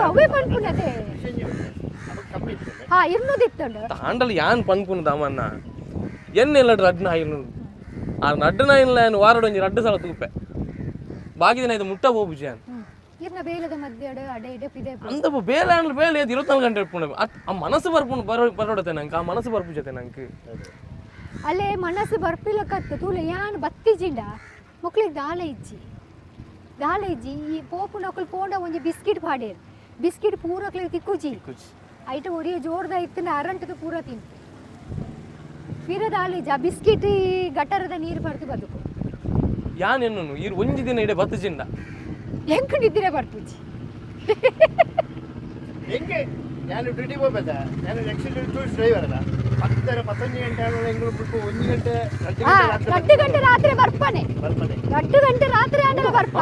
ಅವೇ ಪನ್ಪುನತೆ ಹಾ ಇರ್ನುದಿತ್ತುಂಡು ತಾಂಡಲ್ ಯಾನ್ ಪನ್ಪುನ ದಮನ್ನ ಎನ್ನೆಲ್ಲ ರಡ್ನ ಆಯ್ನು ಆ ನಡ್ಡನ ಇಲ್ಲ ವಾರಡ್ ಒಂಜಿ ರಡ್ಡು ಸಲ ತೂಪೆ ಬಾಗಿ ದಿನ ಇದು ಮುಟ್ಟ ಹೋಗ್ಬುಜಿ ಅನ್ ಇರ್ನ ಬೇಲದ ಮಧ್ಯೆ ಅಡೆ ಇಡೆ ಪಿದೆ ಅಂದ ಬೇಲೆ ಅಂದ್ರೆ ಬೇಲೆ 24 ಗಂಟೆ ಇಟ್ಪುಣ ಆ ಮನಸ್ಸು ಬರ್ಪುಣ ಬರೋಡತೆ ನಂಗೆ ಆ ಮನಸ್ಸು ಬರ್ಪುಜತೆ ನಂಗೆ ಅಲ್ಲೇ ಮನಸ್ಸು ಬರ್ಪಿಲಕತ್ತು ತೂಲೆ ಯಾನ್ ಬತ್ತಿಜಿಂಡ ಮಕ್ಳಿಗೆ ದಾಲ ಇಜ್ಜಿ ಈ ಪೋಪು ನಕಲ್ ಪೋಂಡ ಒಂಜಿ ಬಿಸ್ಕಿಟ್ ಪಾಡೇರು ಬಿಸ್ಕಿಟ್ ಪೂರಕ್ಲೆ ತಿಕ್ಕುಜಿ ಐಟ ಒರಿಯ ಜೋರ್ದ ಇತ್ತಿನ ಅರಂಟದ ಪೂರ ತಿಂತು ಫಿರ ದಾಲ ಇಜ್ಜಿ ಆ ಬಿಸ್ಕಿಟ್ ಗಟರದ ನೀರು ಬರ್ತು ಬದುಕು ಯಾನ್ ಎನ್ನು ಈ ಒಂಜಿ ದಿನ ಇಡೆ ಬತ್ತಿಜಿಂಡ ಎಂಕ್ ನಿದ್ರೆ ಬರ್ಪುಜಿ ಹೆಂಗೆ ನಾನು ಡ್ಯೂಟಿ ಹೋಗ್ಬೇಕ ನಾನು ಆಕ್ಸಿಡೆಂಟ್ ಡ್ರೈವರ್ ಅದ 10 15 ಗಂಟೆ ಆಗುವಾಗ ಎಂಗಳು ಬಿಟ್ಟು 1 ಗಂಟೆ 2 ಗಂಟೆ ರಾತ್ರಿ ಬರ್ಪಾನೆ 2 ಗಂಟೆ ರಾತ್ರಿ ಆಂಡಲ ಬರ್ಪ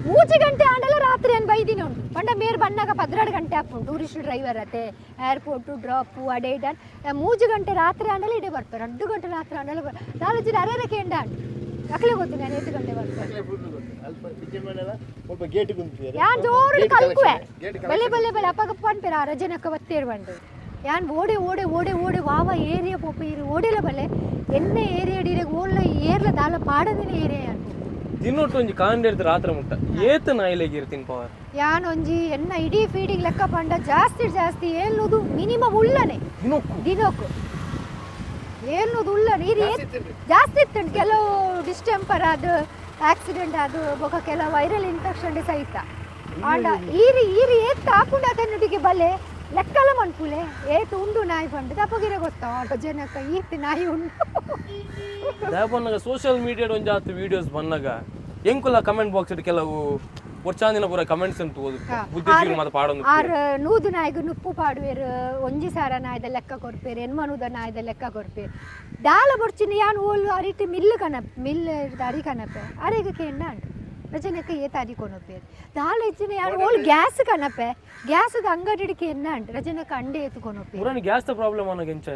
3 ಗಂಟೆ ಆಂಡಲ ರಾತ್ರಿ ಏನು ಬೈದಿನಿ ಉಂಟು ಪಂಡ ಮೇರ್ ಬಣ್ಣಾಗ 12 ಗಂಟೆ ಆಪುಂಟು ಟೂರಿಸ್ಟ್ ಡ್ರೈವರ್ ಅತ್ತೆ ಏರ್ಪೋರ್ಟು ಡ್ರಾಪು ಅಡೆ ಇಡನ್ 3 ಗಂಟೆ ರಾತ್ರಿ ಆಂಡಲ ಇಡೆ ಬರ್ತಾರೆ 2 ಗಂಟೆ ರಾತ್ರಿ ಆಂಡಲ ನಾಲಂಜಿನ ಅರೆರಕ್ಕೆ ಎಂಡ ಅಕ್ಲೆ ಗೊತ್ತು ನಾನು 8 ಗಂಟೆ ಬರ್ತಾರೆ ಸ್ವಲ್ಪ ಗೇಟ್ ಕುಂತಿದ್ದಾರೆ ಯಾನ್ ಜೋರು ಕಲ್ಕುವೆ ಬಲೆ ಬಲೆ ಬಲೆ ಅಪ್ಪಗಪ್ಪ ಅನ್ಪೇರ ಆ ರಜನಕ್ಕ ಬತ್ತೇರು ಬಂಡು ಯಾನ್ ಓಡೆ ಓಡೆ ಓಡೆ ಓಡೆ ವಾವ ಏರಿಯಾ ಪೋಪ ಇರು ಓಡೆಲ ಬಲೆ ಎನ್ನೆ ಏರಿಯಾ ಡಿರೆ ಓಲ್ಲ ಏರ್ಲ ದಾಲ ಪಾಡದಿನ ಏರಿಯಾ ಯಾನ್ ದಿನೊಟ್ಟು ಒಂಜಿ ಕಾಂಡೆಡ್ದು ರಾತ್ರಿ ಮುಟ್ಟ ಏತು ನಾಯಿಲೆಗೆ ಇರ್ತೀನಿ ಪವರ್ ಯಾನ್ ಒಂಜಿ ಎನ್ನ ಇಡೀ ಫೀಡಿಂಗ್ ಲೆಕ್ಕ ಪಂಡ ಜಾಸ್ತಿ ಏಳ್ನೂದು ಮಿನಿಮಮ್ ಉಳ್ಳನೆ ದಿನಕ್ಕೂ ಏಳ್ನೂದು ಉಳ್ಳನೆ ಇದು ಜಾಸ್ತಿ ಇತ್ತು ಕೆಲವು ಡಿಸ್ಟೆಂಪರ್ ಅದು ಆಕ್ಸಿಡೆಂಟ್ ಅದು ಬೊಕ ಕೆಲವು ವೈರಲ್ ಇನ್ಫೆಕ್ಷನ್ ಸಹಿತ ಆಂಡ ಈರಿ ಏತ್ ಹಾಪುಂಡ ತನ್ನುಟಿಗೆ ಬಲೆ ಲೆಕ್ಕಲ ಮನ್ಪುಲೆ ಏತು ಉಂಡು ನಾಯಿ ಬಂಡು ತಪ್ಪಗಿರ ಗೊತ್ತಾ ಜನಕ್ಕ ಈತ್ ನಾಯಿ ಉಂಡು ಬನ್ನಾಗ ಸೋಷಿಯಲ್ ಮೀಡಿಯಾದ ಒಂದು ಜಾತಿ ವಿಡಿಯೋಸ್ ಬಂದಾಗ ಎಂಕುಲ ಕಮೆಂಟ್ ಬಾಕ್ಸ್ ಇಟ್ಟು ಕೆಲವು ವರ್ಷಾಂದಿನ ಪೂರ ಕಮೆಂಟ್ಸ್ ಅಂತ ಓದು ಬುದ್ಧಿಜೀವಿ ಮಾತು ಪಾಡೊಂದು ಆರ್ ನೂದು ನಾಯಿಗೆ ನುಪ್ಪು ಪಾಡುವೇರು ಒಂಜಿ ಸಾರ ನಾಯ್ದ ಲೆಕ್ಕ ಕೊರ್ಪೇರು ಎನ್ಮನುದ ನಾಯ್ದ ಲೆಕ್ಕ ಕೊರ್ಪೇರು ದಾಲ ಬೊಡ್ಚಿನ ಯಾನ್ ಓಲು ಅರಿಟ್ಟು ಮಿಲ್ ಅರಿ ಕನಪೆ ಅರೆಗೆ ಕೇಂಡ ಅಂಡು ರಜನಕ್ಕೆ ಏತ ಅರಿ ಕೊನಪೇರು ದಾಲ ಇಚ್ಚಿನ ಯಾನ್ ಓಲು ಗ್ಯಾಸ್ ಕನಪೆ ಗ್ಯಾಸದ ಅಂಗಡಿಗೆ ಎನ್ನ ಅಂಡು ರಜನಕ್ಕೆ ಅಂಡೆ ಏತು ಕೊನಪೇರು ಪುರಾಣ ಗ್ಯಾಸ್ ಪ್ರಾಬ್ಲಮ್ ಅನ್ನೋ ಎಂಚ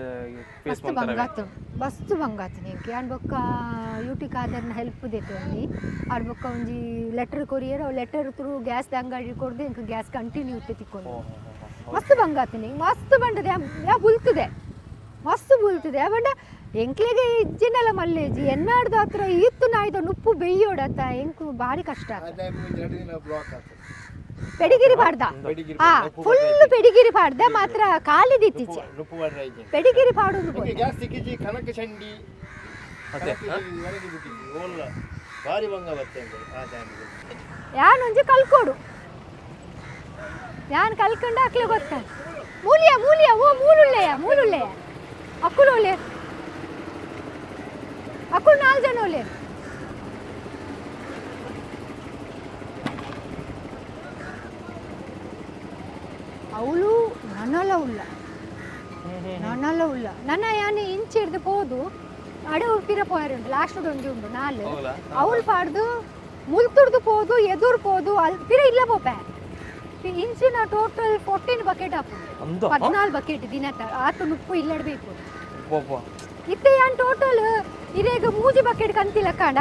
ಫೇಸ್ ಬಂಗಾತು ಬಸ್ತು ಬಂಗಾತು ನಿಂಗೆ ಯಾನ್ ಬೊಕ್ಕ ಯೂಟಿ ಕಾದರ್ನ ಹೆಲ್ಪ್ ದೇತೊಂದಿ ಆಡ್ ಬೊಕ್ಕ ಒಂಜಿ ಲೆಟರ್ ಕೊರಿಯರ್ ಅವು ಲೆಟರ್ ಥ್ರೂ ಗ್ಯಾಸ್ ಅಂಗಡಿ ಕೊಡ್ದು ಇಂಕ ಗ್ಯಾಸ್ ಕಂಟಿನ್ಯೂ ತಿಕ್ಕೊಂಡು ಮಸ್ತ್ ಬಂಗಾತು ನಿಂಗೆ ಮಸ್ತ್ ಬಂಡದೆ ಯಾ ಬುಲ್ತದೆ ಮಸ್ತ್ ಬುಲ್ತದೆ ಬಂಡ ಎಂಕ್ಲೆಗೆ ಇಜ್ಜಿನಲ್ಲ ಮಲ್ಲೇಜಿ ಎನ್ನಾಡ್ದು ಹತ್ರ ಈತ್ತು ನಾಯ್ದು ನುಪ್ಪು ಬೆಯ್ಯೋಡತ್ತ ಎಂಕು ಭಾರಿ ಕಷ್ಟ ಪೆಡಿಗಿರಿ ಪಾಡ್ದ ಫುಲ್ ಪೆಡಿಗಿರಿ ಪಾಡ್ದ ಮಾತ್ರ ಕಾಲಿದಿತ್ತೀಚೆ ಪೆಡಿಗಿರಿ ಪಾಡುದು ಯಾನ್ ಒಂಜಿ ಕಲ್ಕೋಡು ಯಾನ್ ಕಲ್ಕೊಂಡ ಅಕ್ಲೆ ಗೊತ್ತ ಮೂಲಿಯ ಓ ಮೂಲುಳ್ಳೆಯ ಅಕ್ಕುಲು ಒಳ್ಳೆ ಅಕ್ಕುಲು 4 ಜನ ಒಳ್ಳೆ ಅವಳು ನನ್ನಲ್ಲ ಉಳ್ಳ ನನ್ನ ಯಾನೆ ಇಂಚ್ ಹಿಡ್ದು ಪೋದು ಅಡೆ ಉಪ್ಪಿರ ಪೋಯರುಂಟು ಲಾಸ್ಟ್ ಒಂಜಿ ಉಂಡು ನಾಲ್ ಅವಳು ಪಾಡ್ದು ಮುಲ್ತುಡ್ದು ಪೋದು ಎದುರು ಪೋದು ಅಲ್ಲಿ ಪಿರ ಇಲ್ಲ ಪೋಪೆ ಇಂಚಿನ ಟೋಟಲ್ 14 ಬಕೆಟ್ ಹಾಕು 14 ಬಕೆಟ್ ದಿನ ಆತು ನುಪ್ಪು ಇಲ್ಲಡ್ಬೇಕು ಇತ್ತೆ ಯಾನ್ ಟೋಟಲ್ ಇರೇಗ 3 ಬಕೆಟ್ ಕಂತಿಲ್ಲ ಕಂಡು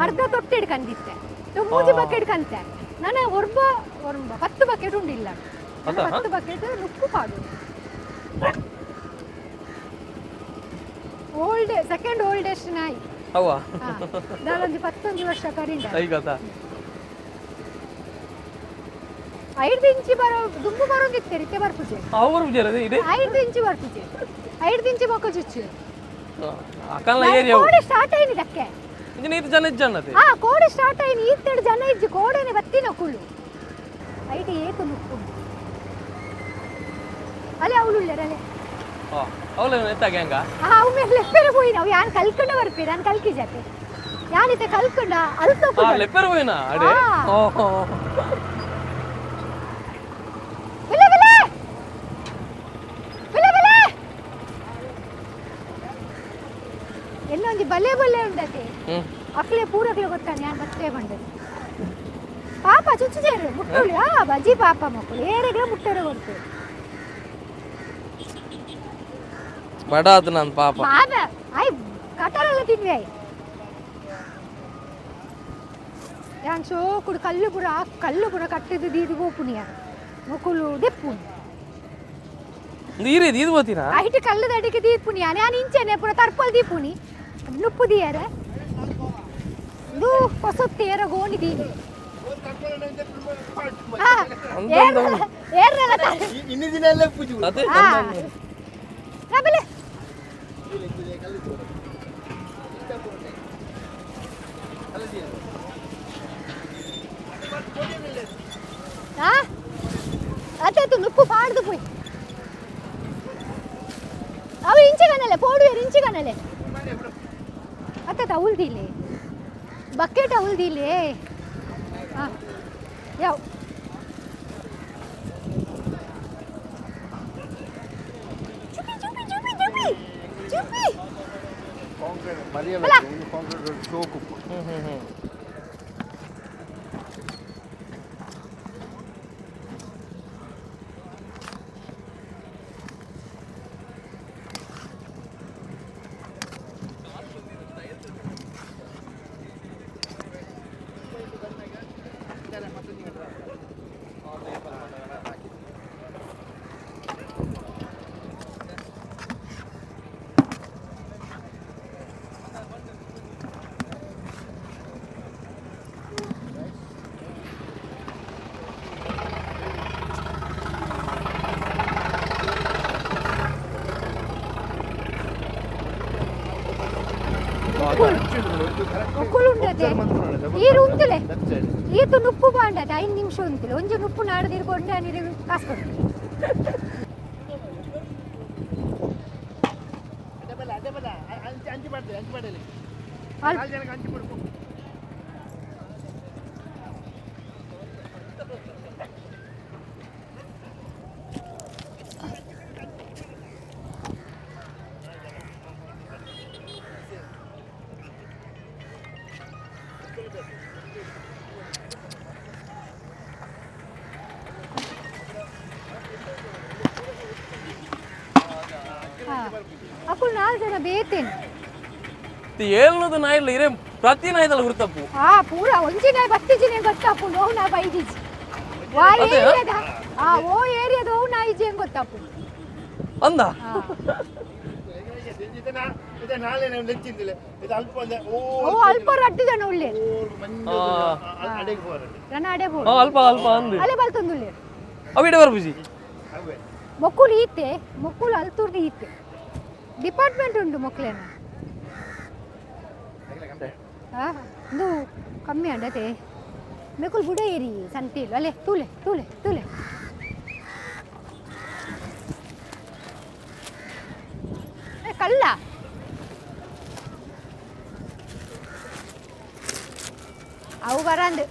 ಅರ್ಧ ತೊಟ್ಟೆಡ್ ಕಂದಿತ್ತೆ 3 ಬಕೆಟ್ ಕಂತೆ ನನ್ನ ಒರ್ಬ 10 ಬಕೆಟ್ ಉಂಡಿಲ್ಲ 10 ಬಕೆಟ್ ನುಪ್ಪು ಪಾಡು ಸೆಕೆಂಡ್ ಓಲ್ಡೆಸ್ಟ್ ನಾಯಿ ನಾಲೊಂದು 11 ವರ್ಷ ಕರಿಂದ 5 ಇಂಚಿ ಬರೋ ದುಂಬು ಬರೋಂಗಿತ್ತೆ ರೀತಿ ಬರ್ಪುಜೆ 5 ಇಂಚಿ ಬರ್ಪುಜೆ 5 ಇಂಚಿ ಬೊಕ್ಕ ಚುಚ್ಚು ಕೋಡೆ ಸ್ಟಾರ್ಟ್ ಆಯ್ನಿ ದಕ್ಕೆ ಕೋಡೆ ಸ್ಟಾರ್ಟ್ ಆಯ್ನಿ ಈತ್ತೆಡು ಜನ ಇಜ್ಜಿ ಕೋಡೆನೆ ಬತ್ತಿನ ಕುಳ್ಳು ಐಟಿ ಏತು ನುಪ್ಪು ಅಲೆ ಅವಳುಳ್ಳೆರಲೆ ಅವು ಮೇಲೆ ಲೆಪ್ಪೆರ ಹೋಯ್ನ ಅವು ಯಾನ್ ಕಲ್ಕೊಂಡ ಬರ್ಪೇರ ನಾನು ಕಲ್ಕಿ ಜಾತೆ ಯಾನಿತ್ತೆ ಕಲ್ಕೊಂಡ ಅಲ್ಪ ಎಲ್ಲೊಂದು ಬಲ್ಲೆ ಉಂಟತೆ ಅಕ್ಲೆ ಪೂರಕ್ಲೆ ಗೊತ್ತಾನೆ ಯಾನ್ ಬತ್ತೆ ಬಂದದ್ದು ಪಾಪ ಚುಚ್ಚುಜೇರು ಮುಟ್ಟೋಳಿ ಬಜ್ಜಿ ಪಾಪ ಮಕ್ಕಳು ಏರೆಗೆ ಮುಟ್ಟರೆ ಗೊತ್ತು ಬಡಾದು ನನ್ನ ಪಾಪ ಆಯ್ ಕಟರೆಲ್ಲ ತಿನ್ವೆ ಯಾನ್ ಸೋಕುಡು ಕಲ್ಲು ಪುರ ಕಟ್ಟಿದ್ದು ದೀದಿ ಗೋಪುನಿ ಯಾರು ಮಕ್ಕಳು ದೆಪ್ಪು ಇದು ಬೋತೀರಾ ಐಟಿ ಕಲ್ಲದ ಅಡಿಗೆ ದೀಪುನಿ ನಾನು ಇಂಚೆನೆ ಪುರ ತರ್ಪಲ್ ದೀಪುನಿ ನುಪ್ಪು ದಿಯಾರ ಇದು ಹೊಸತ್ತೇರ ಗೋಣಿ ದೀನಿ ಅತ್ತೆ ನುಪ್ಪು ಪಾಡ್ದು ಪೋಯ್ ಅವು ಇಂಚಿಗನಲೆ ಪೋಡುವೇರು ಇಂಚಿಗನಲೆ ಅತ್ತೆ ಅವಲ್ದಿಲೆ ಬಕೆಟ್ ಅವಲ್ದಿಲೆ ಯಾವ ಚುಪಿ ಚುಪಿ ಚುಪಿ ಮರಿಯಲ್ಲ ಒಂದು ಕಾಂಕ್ರೀಟ್ ಶೋಕು ಒಕ್ಕಲು ಉಂಟದೆ ಈರು ಉಂತಲೆ ಈತು ನುಪ್ಪು ಬಾಂಡದೆ 5 ನಿಮಿಷ ಉಂತಿಲ್ಲ ಒಂಜಿ ನುಪ್ಪು ನಾಡ್ದಿರ್ಕೊಂಡೆ ನೀರು ಕಾಸು ಕೊಡ್ತೀನಿ ಅಕ್ಕಳು 4 ಜನ ಬೇತೇನೆ ಏಳ್ನೂದು ನಾಯಿ ಇಲ್ಲ ಇರೇ ಪ್ರತಿ ನಾಯಿದಲ್ಲ ಗುರುತಪ್ಪು ಪೂರ ಒಂಜಿ ನಾಯಿ ಬತ್ತಿಜಿನೇ ಗೊತ್ತಪ್ಪು ನೋವು ನಾ ಬೈದಿಜಿ ಓ ಏರಿಯಾದ ಓ ನಾಯಿಜಿ ಹೆಂಗ್ ಗೊತ್ತಪ್ಪು ಅಂದ ಅಲ್ಪ ರಡ್ಡು ಜನ ಉಳ್ಳೆ ಅಲ್ಪ ಅಲ್ಪ ಅಂದು ಅಲೆ ಬಲ್ತೊಂದುಳ್ಳೆ ಅವಿಡೆ ಬರ್ಬುಜಿ ಮೊಕ್ಕುಲು ಈತೆ ಮೊಕ್ಕುಲು ಅಲ್ತೂರ್ದು ಈತೆ ಡಿಪಾರ್ಟ್ಮೆಂಟ್ ಉಂಟು ಮೊಕ್ಕಲೇನ ಇದು ಕಮ್ಮಿ ಅಂಡತೆ ಮೇಕುಲ್ ಬುಡ ಏರಿ ಸಂತಿಲ್ಲ ಅಲ್ಲೇ ತೂಲೆ ತೂಲೆ ತೂಲೆ ಕಲ್ಲ ಅವು ಬರಂದು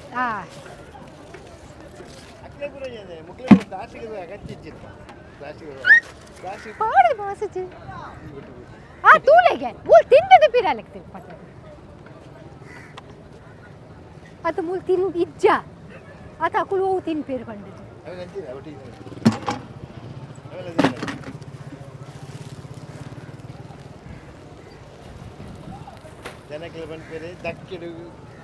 ಪಾಡೆ ಬಾಸಚಿ ತೂಲೆಗೆ ಮೂಲ್ ತಿಂದದ ಪಿರಾಲೆಕ್ತಿಲ್ ಪಟ್ಟ ಅತ ಮೂಲ್ ತಿನ್ ಇಜ್ಜ ಅತ ಅಕುಲು ಓ ತಿನ್ ಪೇರು ಕಂಡಿದ್ದು ಜನಕ್ಕೆ ಬಂದ್ಪೇರೆ ದಕ್ಕಿಡು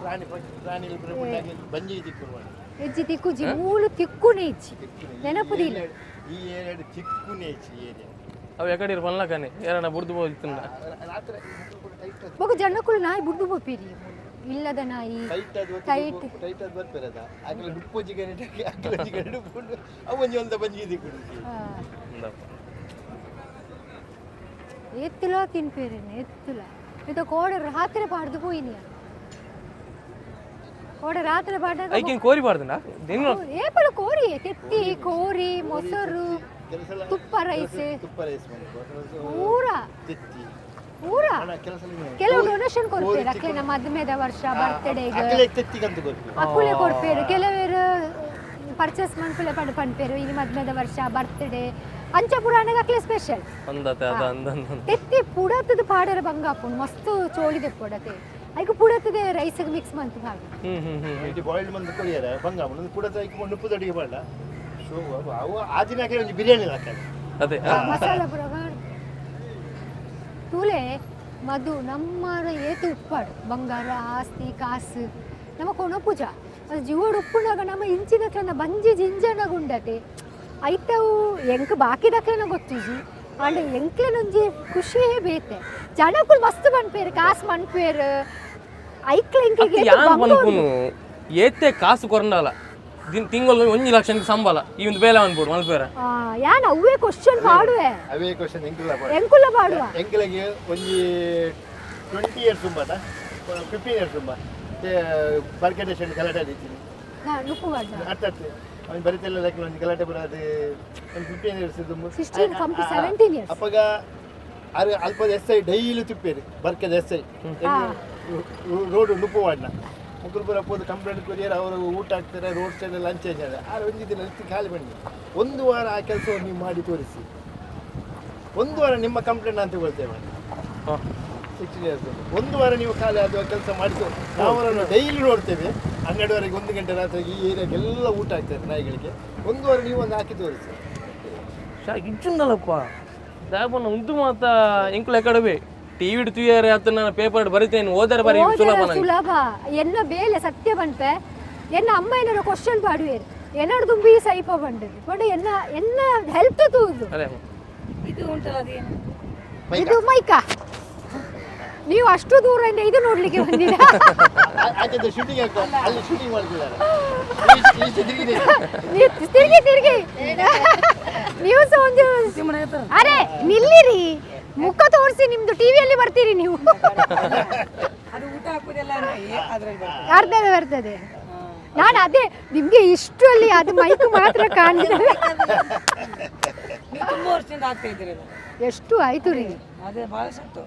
ಪ್ರಾಣಿಗಳು ಬರಬಾಗಿ ಬಂಜಿ ತಿಕ್ಕುರ್ವಾಡಿ ಎಜ್ಜಿ ತಿಕ್ಕುಜಿ ಮೂಲು ತಿಕ್ಕುನೆ ಇಜ್ಜಿ ನೆನಪುದಿಲ್ಲ ಈ ಏರಿಯಾಡು ತಿಕ್ಕುನೆ ಇಜ್ಜಿ ಏರಿಯಾ ಅವು ಎಕಡೆ ಪನ್ಲಕನೆ ಯಾರನ್ನ ಬುಡ್ದು ಹೋಗ್ತಿಂದ ರಾತ್ರಿ ಬಹು ಜನಕ್ಕಳು ನಾಯಿ ಬುಡ್ದು ಬೋಪೇರಿ ಇಲ್ಲದ ನಾಯಿ ಟೈಟ್ ಟೈಟ್ ಅದು ಬರ್ಪೇರದ ಆಗಲ ಡುಪ್ಪು ಜಿಗನೆ ಆಗಲ ಜಿಗನೆ ಡುಪ್ಪುಂಡು ಅವೊಂಜಿ ಒಂದ ಬಂಜಿ ತಿಕ್ಕುಡು ಎತ್ತುಲ ತಿನ್ಪೇರೇನೆ ಎತ್ತುಲ ಇದು ಕೋಡೆ ರಾತ್ರಿ ಪಾಡ್ದು ಹೋಯಿನಿಯ ಕೋಡೆ ರಾತ್ರಿ ಪಾಡ್ದಾಗ ಐಕಿನ್ ಕೋರಿ ಪಾಡ್ದನ ಏಪಲ ಕೋರಿ ತೆತ್ತಿ ಕೋರಿ ಮೊಸರು ತುಪ್ಪ ರೈಸ್ ಪೂರ ತೆತ್ತಿ ಪೂರ ಕೆಲವು ಡೊನೇಷನ್ ಕೊಡ್ಪೇರು ಅಕ್ಲೆನ ಮದ್ಮೆದ ವರ್ಷ ಬರ್ತ್ಡೇಗೆ ಅಕ್ಕುಲೆ ಕೊಡ್ಪೇರು ಕೆಲವರು ಪರ್ಚೇಸ್ ಮನ್ಪುಲೆ ಪಂಡು ಪಂಡ್ಪೇರು ಇಲ್ಲಿ ಮದ್ಮೆದ ವರ್ಷ ಬರ್ತ್ಡೇ ಅಂಚ ಪುರಾಣಗ ಅಕ್ಲೆ ಸ್ಪೆಷಲ್ ತೆತ್ತಿ ಪುಡತದ ಪಾಡರ ಬಂಗಾಪುಂಡು ಮಸ್ತ್ ಚೋಳಿದೆ ಪುಡತೆ ಐಕು ಪುಡತದೆ ರೈಸ್ಗೆ ಮಿಕ್ಸ್ ಮಂತ್ ಭಾಗ ಬಾಯ್ಲ್ಡ್ ಮಂದಿ ಕೊರಿಯರ ಬಂಗಾಪುಂಡು ಪುಡತ ಐಕು ನುಪ್ಪು ದಡಿಗೆ ಬಾಡ ಶೋ ಅವು ಆದಿನಾಕೆ ಒಂದು ಬಿರಿಯಾನಿ ಹಾಕಲ್ಲ ಅದೇ ಮಸಾಲ ಪುರಗ ತೂಲೆ ಮಧು ನಮ್ಮರ ಏತು ಉಪ್ಪಾಡು ಬಂಗಾರ ಆಸ್ತಿ ಕಾಸು ನಮ್ಮ ಕೊಣ ಪೂಜಾ ಅದು ಜೀವೋಡು ಉಪ್ಪುನಾಗ ನಮ್ಮ ಇಂಚಿನ ಬಂಜಿ ಜಿಂಜನಾಗ ಉಂಡತೆ ಐತವು ಎಂಕ್ ಬಾಕಿ ದಕ್ಲೆನ ಗೊತ್ತಿಜಿ ಅಂಡ್ ಎಂಕ್ಲೆನೊಂಜಿ ಖುಷಿಯೇ ಬೇತೆ ಜನಕ್ಕೂ ಮಸ್ತ್ ಮನ್ಪೇರು ಕಾಸು ಮನ್ಪೇರು ಐಕ್ಲ ಎಂಕ್ಲಿಗೆ ಏತೆ ಕಾಸು ಕೊರಂಡಲ್ಲ ತಿಂಗಳು 1 ಲಕ್ಷ ಸಂಬಳ ಈ ಒಂದು ಬೇಲೆ ಅನ್ಬೋದು ಮಲ್ಪೇರ ಯಾನ್ ಅವೇ ಕ್ವಶನ್ ಮಾಡುವೆ ಅವೇ ಕ್ವಶನ್ ಎಂಕುಲ ಮಾಡುವ ಎಂಕಲಿಗೆ ಒಂಜಿ 20 ಇಯರ್ಸ್ ತುಂಬಾದ 15 ಇಯರ್ಸ್ ತುಂಬಾ ಬರ್ಕೆಟೇಷನ್ ಗಲಾಟೆ ಆದಿತ್ತೀನಿ ನುಪ್ಪು ಮಾಡ ಅರ್ಥಾತ್ ಅವನು ಬರಿತೆಲ್ಲ ಲೆಕ್ಕ ಒಂದು ಗಲಾಟೆ ಬರೋದು ಒಂದು 15 ಇಯರ್ಸ್ ತುಂಬ 16 ಕಮ್ 17 ಇಯರ್ಸ್ ಅಪ್ಪಗ ಅರೆ ಅಲ್ಪದ ಎಸ್ಐ ಡೈಲಿ ತುಪ್ಪೇರಿ ಬರ್ಕೆದ ಎಸ್ಐ ರೋಡ್ ನುಪ್ಪು ವಾಡ್ನ ಮುಗುರುಪುರ ಪೋದು ಕಂಪ್ಲೇಂಟ್ ಕೊರಿಯರ್ ಅವರು ಊಟ ಹಾಕ್ತಾರೆ ರೋಡ್ ಸೈಡ್ ಲಂಚ್ ಆಯ್ತಾರೆ ಆರು ಒಂದು ದಿನ ಖಾಲಿ ಬನ್ನಿ ಒಂದು ವಾರ ಆ ಕೆಲಸವನ್ನು ನೀವು ಮಾಡಿ ತೋರಿಸಿ ಒಂದು ವಾರ ನಿಮ್ಮ ಕಂಪ್ಲೇಂಟ್ ಅಂತ ತಗೊಳ್ತೇವೆ 16 years ಒಂದು ವಾರ ನೀವು ಖಾಲಿ ಆದ ಕೆಲಸ ಮಾಡಿಸೋ ನಾವು ಅವರನ್ನು ಡೈಲಿ ನೋಡ್ತೇವೆ 12ವರೆಗೆ 1 ಗಂಟೆ ರಾತ್ರಿಗೆ ಈ ಏರಿಯಾಗೆಲ್ಲ ಊಟ ಆಗ್ತದೆ ನಾಯಿಗಳಿಗೆ. ಒಂದು ವಾರ ನೀವು ಒಂದು ಹಾಕಿ ತೋರಿಸಿ ಇಚ್ಚುಂದಲ್ಲಪ್ಪ ದಾಯಪನ್ನ ಉಂಟು ಮಾತ ಎಂಕುಲ ಎಕಡವೆ ಟಿವಿ ತುಯ್ಯಾರೆ ಅತ್ತ ನಾನು ಪೇಪರ್ ಬರಿತೇನೆ ಓದಾರೆ ಬರೀ ಸುಲಭ ಸುಲಭ ಎನ್ನ ಬೇಲೆ ಸತ್ಯ ಬಂತೆ ಎನ್ನ ಅಮ್ಮ ಏನಾರ ಕ್ವಶನ್ ಪಾಡುವೇರು ಏನಾರು ತುಂಬಿ ಸೈಪ ಬಂಡದು ಬಟ್ ಎನ್ನ ಹೆಲ್ಪ್ ತೂದು ಇದು ಉಂಟಲ್ಲ ಅದೇನು ಇದು ಮೈಕಾ ನೀವು ಅಷ್ಟು ದೂರದಿಂದ ಇದು ನೋಡ್ಲಿಕ್ಕೆ ಬಂದಿರಾ ಆಚೆ ಶೂಟಿಂಗ್ ಅಲ್ಲಿ ಶೂಟಿಂಗ್ ಮಾಡ್ತಿದ್ದಾರೆ ತಿರುಗಿ ನೀವು ಸಹ ಒಂದು ಅರೆ ನಿಲ್ಲಿರಿ ಮುಖ ತೋರಿಸಿ ನಿಮ್ದು ಟಿವಿಯಲ್ಲಿ ಬರ್ತೀರಿ ನೀವು ಅದು ಊಟ ಹಾಕುದೆಲ್ಲ ಅದ್ರಲ್ಲಿ ಅರ್ಧದ ಬರ್ತದೆ ನಾನು ಅದೇ ನಿಮ್ಗೆ ಇಷ್ಟರಲ್ಲಿ ಅದು ಮೈಕ್ ಮಾತ್ರ ಕಾಣಿದೆ ನೀವು ತುಂಬಾ ವರ್ಷದಿಂದ ಆಗ್ತಾ ಇದ್ದೀರಲ್ಲ ಎಷ್ಟು ಆಯ್ತು ರೀ ಅದೇ ಬಹಳ ಸತ್ತು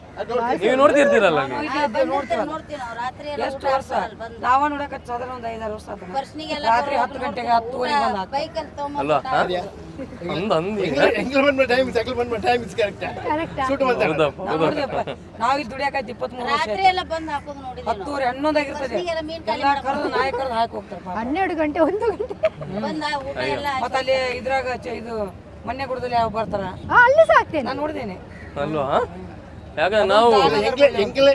ನೀವು ನೋಡ್ತಿರ್ತೀರಲ್ಲ ಎಷ್ಟು ವರ್ಷ ನಾವ ನೋಡಕ ಸಾಧಾರಣ ಒಂದು 5-6 ವರ್ಷ ಆಯ್ತು ರಾತ್ರಿ 10 ಗಂಟೆಗೆ 10:30 ಬಂದ ಅಲ್ವಾ ನಾವಿದ್ ದುಡಿಯಾಕೈತಿ 23 ವರ್ಷ 10:30 11 ಆಗಿರ್ತದೆ ಎಲ್ಲ ಕರೆದು ನಾಯಿ ಕರೆದು ಹಾಕಿ ಹೋಗ್ತಾರೆ 12 ಗಂಟೆ 1 ಗಂಟೆ ಮತ್ತೆ ಅಲ್ಲಿ ಇದ್ರಾಗ ಇದು ಮೊನ್ನೆ ಗುಡದಲ್ಲಿ ಯಾವ ಬರ್ತಾರ ಅಲ್ಲಿ ಸಾಕ್ತೇನೆ ನಾನು ನೋಡಿದ್ದೇನೆ ಅಲ್ವಾ ಯಾಕಂದ್ರೆ ನಾವು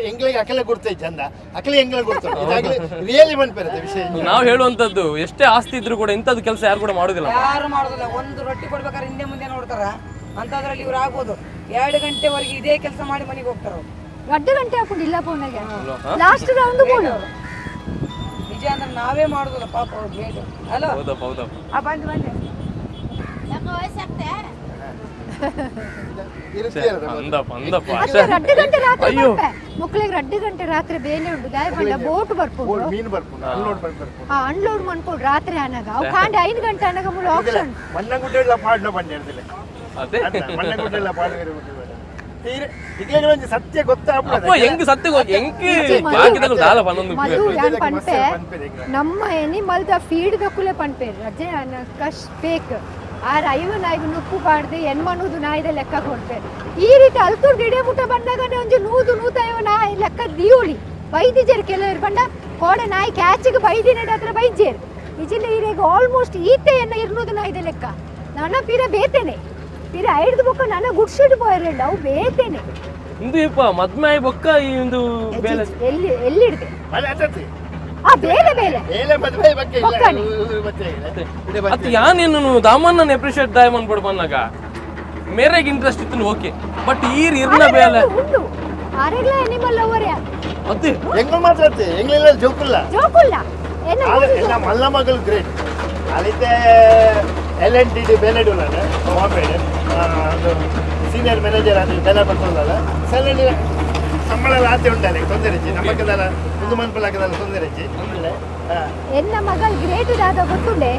ಎಂಗ್ಲಿಗೆ ಅಕಲೆ ಕೊಡ್ತೇವೆ ಚಂದ ಅಕಲೆ ಎಂಗ್ಲ ಕೊಡ್ತಾರೆ ಇದಾಗಲೇ ರಿಯಲಿ ಬಂದ್ಬಿಡುತ್ತೆ ವಿಷಯ. ನಾವು ಹೇಳುವಂತದ್ದು ಎಷ್ಟೇ ಆಸ್ತಿ ಇದ್ರು ಕೂಡ ಇಂಥದ್ದು ಕೆಲಸ ಯಾರು ಕೂಡ ಮಾಡುದಿಲ್ಲ. ಯಾರು ಮಾಡೋದಿಲ್ಲ. ಒಂದು ರೊಟ್ಟಿ ಕೊಡ್ಬೇಕಾದ್ರೆ ಹಿಂದೆ ಮುಂದೆ ನೋಡ್ತಾರ ಅಂತದ್ರಲ್ಲಿ ಇವ್ರು ಆಗ್ಬೋದು 2 ಗಂಟೆವರೆಗೆ ಇದೇ ಕೆಲಸ ಮಾಡಿ ಮನೆಗೆ ಹೋಗ್ತಾರ. 2 ಗಂಟೆ ಹಾಕೊಂಡಿಲ್ಲ ಫೋನಾಗೆ ಲಾಸ್ಟ್ ರೌಂಡ್ ಬೋಲ್ ನಿಜ ಅಂದ್ರೆ ನಾವೇ ಮಾಡುದಿಲ್ಲ ಪಾಪ ಅವ್ರು ಬೇಡ. ಹಲೋ ಹೌದಪ್ಪ ಹೌದಪ್ಪ ಬಂದು ಬಂದೆ ಅಯ್ಯೋ ಮಕ್ಕಳಿಗೆ 2 ಗಂಟೆ ರಾತ್ರಿ ಬೇನೆ ಉಂಟು ಗಾಯ ಬಂಡ ಬೋಟ್ ಬರ್ಬೋದು ಅನ್ಲೋಡ್ ಮಾಡ್ಕೊಂಡು ರಾತ್ರಿ ಅನಾಗ ಅವು ಕಾಂಡೆ 5 ಗಂಟೆ ಅನಾಗ ಮುಳು ಆಪ್ಷನ್ ಮಣ್ಣಗುಡ್ಡೆಲ್ಲ ಪಾಡ್ನ ಬಂದಿರ್ತಿಲ್ಲ ಅದೇ ಮಣ್ಣಗುಡ್ಡೆಲ್ಲ ಪಾಡ್ವೇರೆ ಸತ್ಯ ಗೊತ್ತಾಗ್ಬಿಡೋದು ಹೆಂಗ್ ಸತ್ಯ ಹೆಂಗ್ ದಾಲ ಪನ್ನೊಂದು ಮಧು ಯಾನ್ ಪನ್ಪೆ ನಮ್ಮ ಎನಿಮಲ್ ದ ಫೀಡ್ ದ ಕುಲೆ ಪನ್ಪೆ ರಜೆ ಕಶ್ ಫೇಕ್ ಆ ಐವನಾಯ್ದು ನುಪ್ಪು ಪಾಡ್ದು ಎನ್ಮನೂದು ನಾಯಿದ ಲೆಕ್ಕ ಕೊಡ್ತಾರೆ. ಈ ರೀತಿ ಅಲ್ತೂರ್ ಗಿಡ ಮುಟ್ಟ ಬಂದಾಗ ಒಂದು 100-150 ನಾಯಿ ಲೆಕ್ಕ ದಿಯೋಳಿ ಬೈದಿಜೇರು ಕೆಲವರು ಬಂಡ ಕೋಡೆ ನಾಯಿ ಕ್ಯಾಚಿಗೆ ಬೈದಿನ ಹತ್ರ ಬೈಜೇರು ಇಜಿಲ್ಲ ಈಗ ಆಲ್ಮೋಸ್ಟ್ ಈತೆಯನ್ನು ಇರ್ನೋದು ನಾಯಿದ ಲೆಕ್ಕ ನನ್ನ ಪಿರ ಬೇತೇನೆ ಪಿರ ಐಡ್ದು ಬೊಕ್ಕ ನನ್ನ ಗುಡ್ಸಿಡ್ ಪೋಯರೆಂಡ ಅವು ಬೇತೇನೆ ಇಂದು ಇಪ್ಪ ಮದ್ಮೆ ಆಯ್ ಬೊಕ್ಕ ಈ ಒಂದು ಬೇಲೆ ಎಲ್ಲಿ ಇಡ್ದೆ ಆ ಬೇಲೆ ಬೇಲೆ ಅದು ಯಾನೇನು ದಾಮನ್ನ ಅಪ್ರಿಷಿಯೇಟ್ ದಾಯಮನ್ ಪಡ್ ಬಂದಾಗ ಮೇರೆಗೆ ಇಂಟ್ರೆಸ್ಟ್ ಇತ್ತು ಓಕೆ ಬಟ್ ಈರ್ ಇರ್ನ ಬೇಲೆ ಉಂಟು ಆರೆಗ್ಲ ಎನಿಮಲ್ ಲವರ್ ಯಾ ಅದೇ ಎಂಗ ಮಾತಾಡ್ತೆ ಎಂಗ್ಲೆಲ್ಲ ಜೋಕುಲ್ಲ ಎಲ್ಲ ಮಲ್ಲ ಮಗಳು ಗ್ರೇಟ್ ಅಲ್ಲಿದ್ದೆ LNTD ಬೇಲೆಡುಲಾನೆ ಬಾಂಬೆಡೆ ಅದು ಸೀನಿಯರ್ ಮ್ಯಾನೇಜರ್ ಅದು ಬೆಲೆ ಬರ್ತದಲ್ಲ ಸೆಲೆಂಡ್ ಸಂಬಳ ರಾತ್ರಿ ಉಂಟಲ್ಲ ತೊಂದರೆ ನಮ್ಮಕ್ಕದಲ್ಲ ಒಂದು ಮನ್ಪಲಾಕದಲ್ಲ ತೊಂದರೆ ಎನ್ನ ಮಗಳು ಗ್ರೇಟ್ ಆದ ಗೊತ್ತುಂಡೆ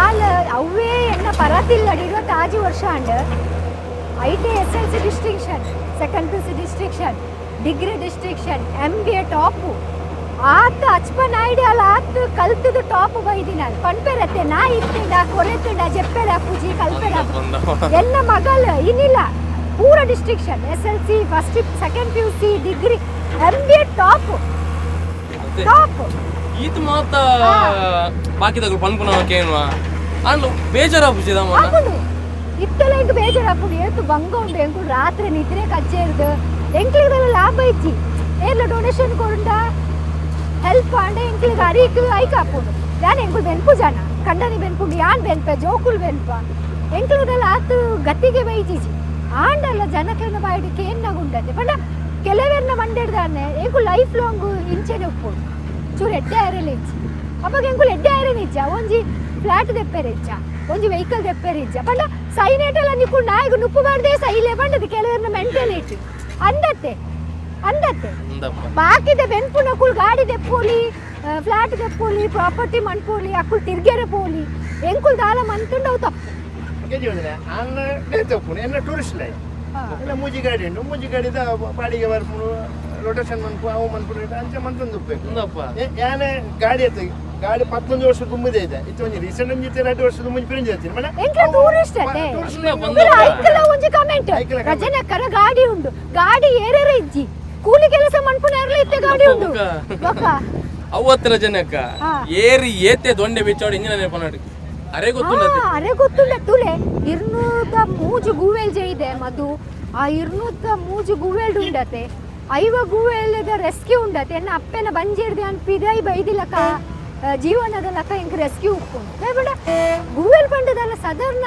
ಆಲ ಅವೇ ಎನ್ನ ಪರತಿಲ್ಲಡಿ 25 ವರ್ಷ and IT SLC distinction second PUC distinction degree distinction MBA top ಆತ ಅಚ್ಪನ ಐಡಿಯಾ ಅಲ್ಲ ಆತ ಕಲ್ತದ ಟಾಪ್ ಬೈದಿನ ಪನ್ಪೆರತ್ತೆ ನಾ ಇತ್ತಿಂದ ಕೊರೆತ್ತಿಂದ ಜೆಪ್ಪೆಡ ಪೂಜಿ ಕಲ್ಪೆಡ ಎನ್ನ ಮಗಳು ಇನ್ನಿಲ್ಲ ಪೂರ distinction SLC first second PUC degree MBA top ಈತ ಮಾತ ಬಾಕಿದಾಗ ಪನ್ಪುನವಕ್ಕೇನುವ ಅಂಡ್ ಬೇಜಾರಾಗ್ಬಿಟ್ಟಿದಮ್ಮ ಇತ್ತಲ್ಲ ಇಂಕ ಬೇಜಾರಾಗ್ಬಿಡು ಏತು ಬಂಗ ಉಂಡು ಎಂಕು ರಾತ್ರಿ ನಿದ್ರೆ ಕಚ್ಚೇರ್ದು ಎಂಕ್ಲಿಗೆಲ್ಲ ಲಾಭ ಇಚ್ಚಿ ಏರ್ಲ ಡೊನೇಷನ್ ಕೊಡುಂಡ ಹೆಲ್ಪ್ ಆಂಡ ಎಂಕ್ಲಿಗೆ ಅರಿಕು ಐಕ್ ಹಾಕೊಂಡು ಯಾನ್ ಎಂಕುಲ್ ಬೆನ್ಪು ಜನ ಕಂಡನಿ ಬೆನ್ಪುಂಡು ಯಾನ್ ಬೆನ್ಪೆ ಜೋಕುಲ್ ಬೆನ್ಪ ಎಂಕ್ಲಿಗೆಲ್ಲ ಆತು ಗತಿಗೆ ಬೈಜಿಜಿ ಆಂಡಲ್ಲ ಜನಕ್ಕೆಲ್ಲ ಬಾಯಿಡಿಕೆ ಏನಾಗುಂಡದೆ ಬಟ್ ಕೆಲವೆರ್ನ ಮಂಡಿಡ್ದಾನೆ ಎಂಕು ಲೈಫ್ ಲಾಂಗ್ ಇಂಚೆನೆ ಉಪ್ಪುಡು ಚೂರು ಎಡ್ಡೆ ಆಯ್ರಲ್ಲ ಇಚ್ಚಿ ಅವಾಗ ಎಂಕುಲ್ ಎಡ್ಡೆ ಆಯ್ರನ ಇಚ್ಚ ಒಂಜಿ ಫ್ಲಾಟ್ ದೆಪ್ಪೆರೆ ಇಚ್ಚ ಒಂಜಿ ವೆಹಿಕಲ್ ದೆಪ್ಪೆರೆ ಇಚ್ಚ ಬಟ್ ಸೈನೇಟೆಲ್ಲ ನಿಕ್ಕೊಂಡು ನಾಯಿಗೂ ನುಪ್ಪು ಮಾಡ್ದೆ ಸೈಲೆ ಬಂಡದು ಕೆಲವೆರ್ನ ಮೆಂಟಲಿಟಿ ಅಂದತ್ತೆ ಬಾಕಿದ ಬೆನ್ಪುನ ಕುಲ್ ಗಾಡಿ ದೆಪ್ಪೋಲಿ ಫ್ಲಾಟ್ ದೆಪ್ಪೋಲಿ ಪ್ರಾಪರ್ಟಿ ಮನ್ಪೋಲಿ ಅಕ್ಕುಲ್ ತಿರ್ಗೆರೆ ಪೋಲಿ ಎಂಕುಲ್ ದಾಲ ಮಂತುಂಡವು ತಪ್ಪು ಟೂರಿಸ್ಟ್ ಲೈಫ್ ಮೂಜಿ ಗಾಡಿ ಉಂಟು ಮೂಜಿ ಗಾಡಿದ ಬಾಡಿಗೆ ಬರ್ಪುಡು ರೊಟೇಷನ್ ಮನ್ಪು ಅವು ಮನ್ಪುಡು ಅಂಚೆ ಮಂತೊಂದು ಉಪ್ಪಬೇಕು ಯಾನೆ ಗಾಡಿ ಎತ್ತ ಗಾಡಿ 11 ವರ್ಷ ತುಂಬಿದೆ ಇದೆ ಇದು ಒಂಜಿ ರೀಸೆಂಟ್ ಒಂಜಿ 2 ವರ್ಷದ ಮುಂಚೆ ಪ್ರಿಂಜ್ ಇರ್ತೀನಿ ಮನೆ ಎಂಕ್ಲ ಟೂರಿಸ್ಟ್ ಅತ್ತೆ ಐಕಲ ಒಂಜಿ ಕಮೆಂಟ್ ರಜನಕರ ಗಾಡಿ ಉಂಡು ಗಾಡಿ ಏರೇರೆ ಇಜ್ಜಿ ಕೂಲಿ ಕೆಲಸ ಮನ್ಪುನಾರ್ಲಿ ಇತ್ತೆ ಗಾಡಿ ಉಂಟು ಬೊಕ್ಕ ಅವತ್ತರ ಜನಕ್ಕ ಏರಿ ಏತೆ ದೊಂಡೆ ಬಿಚ್ಚೋಡಿ ಇಂಜಿನ ನೆನಪನಾಡಿ ಅರೆ ಗೊತ್ತುಂಡತೆ ಅರೆ ಗೊತ್ತುಂಡ ತುಲೆ 203 ಗೂವೆಲ್ ಇದೆ ಮಧು ಆ 203 ಗೂವೆಲ್ ಉಂಡತೆ 5 ಗೂವೆಲ್ದ ರೆಸ್ಕ್ಯೂ ಉಂಡತೆ ಎನ್ನ ಅಪ್ಪೆನ ಬಂಜಿರ್ದೆ ಅನ್ಪಿದೈ ಬೈದಿಲಕ ಜೀವನದ ಲಕ ಇಂಕ್ ರೆಸ್ಕ್ಯೂ ಉಪ್ಪುಂಡು ಬೇಡ ಗೂವೆಲ್ ಬಂಡದಲ್ಲ ಸಾಧಾರಣ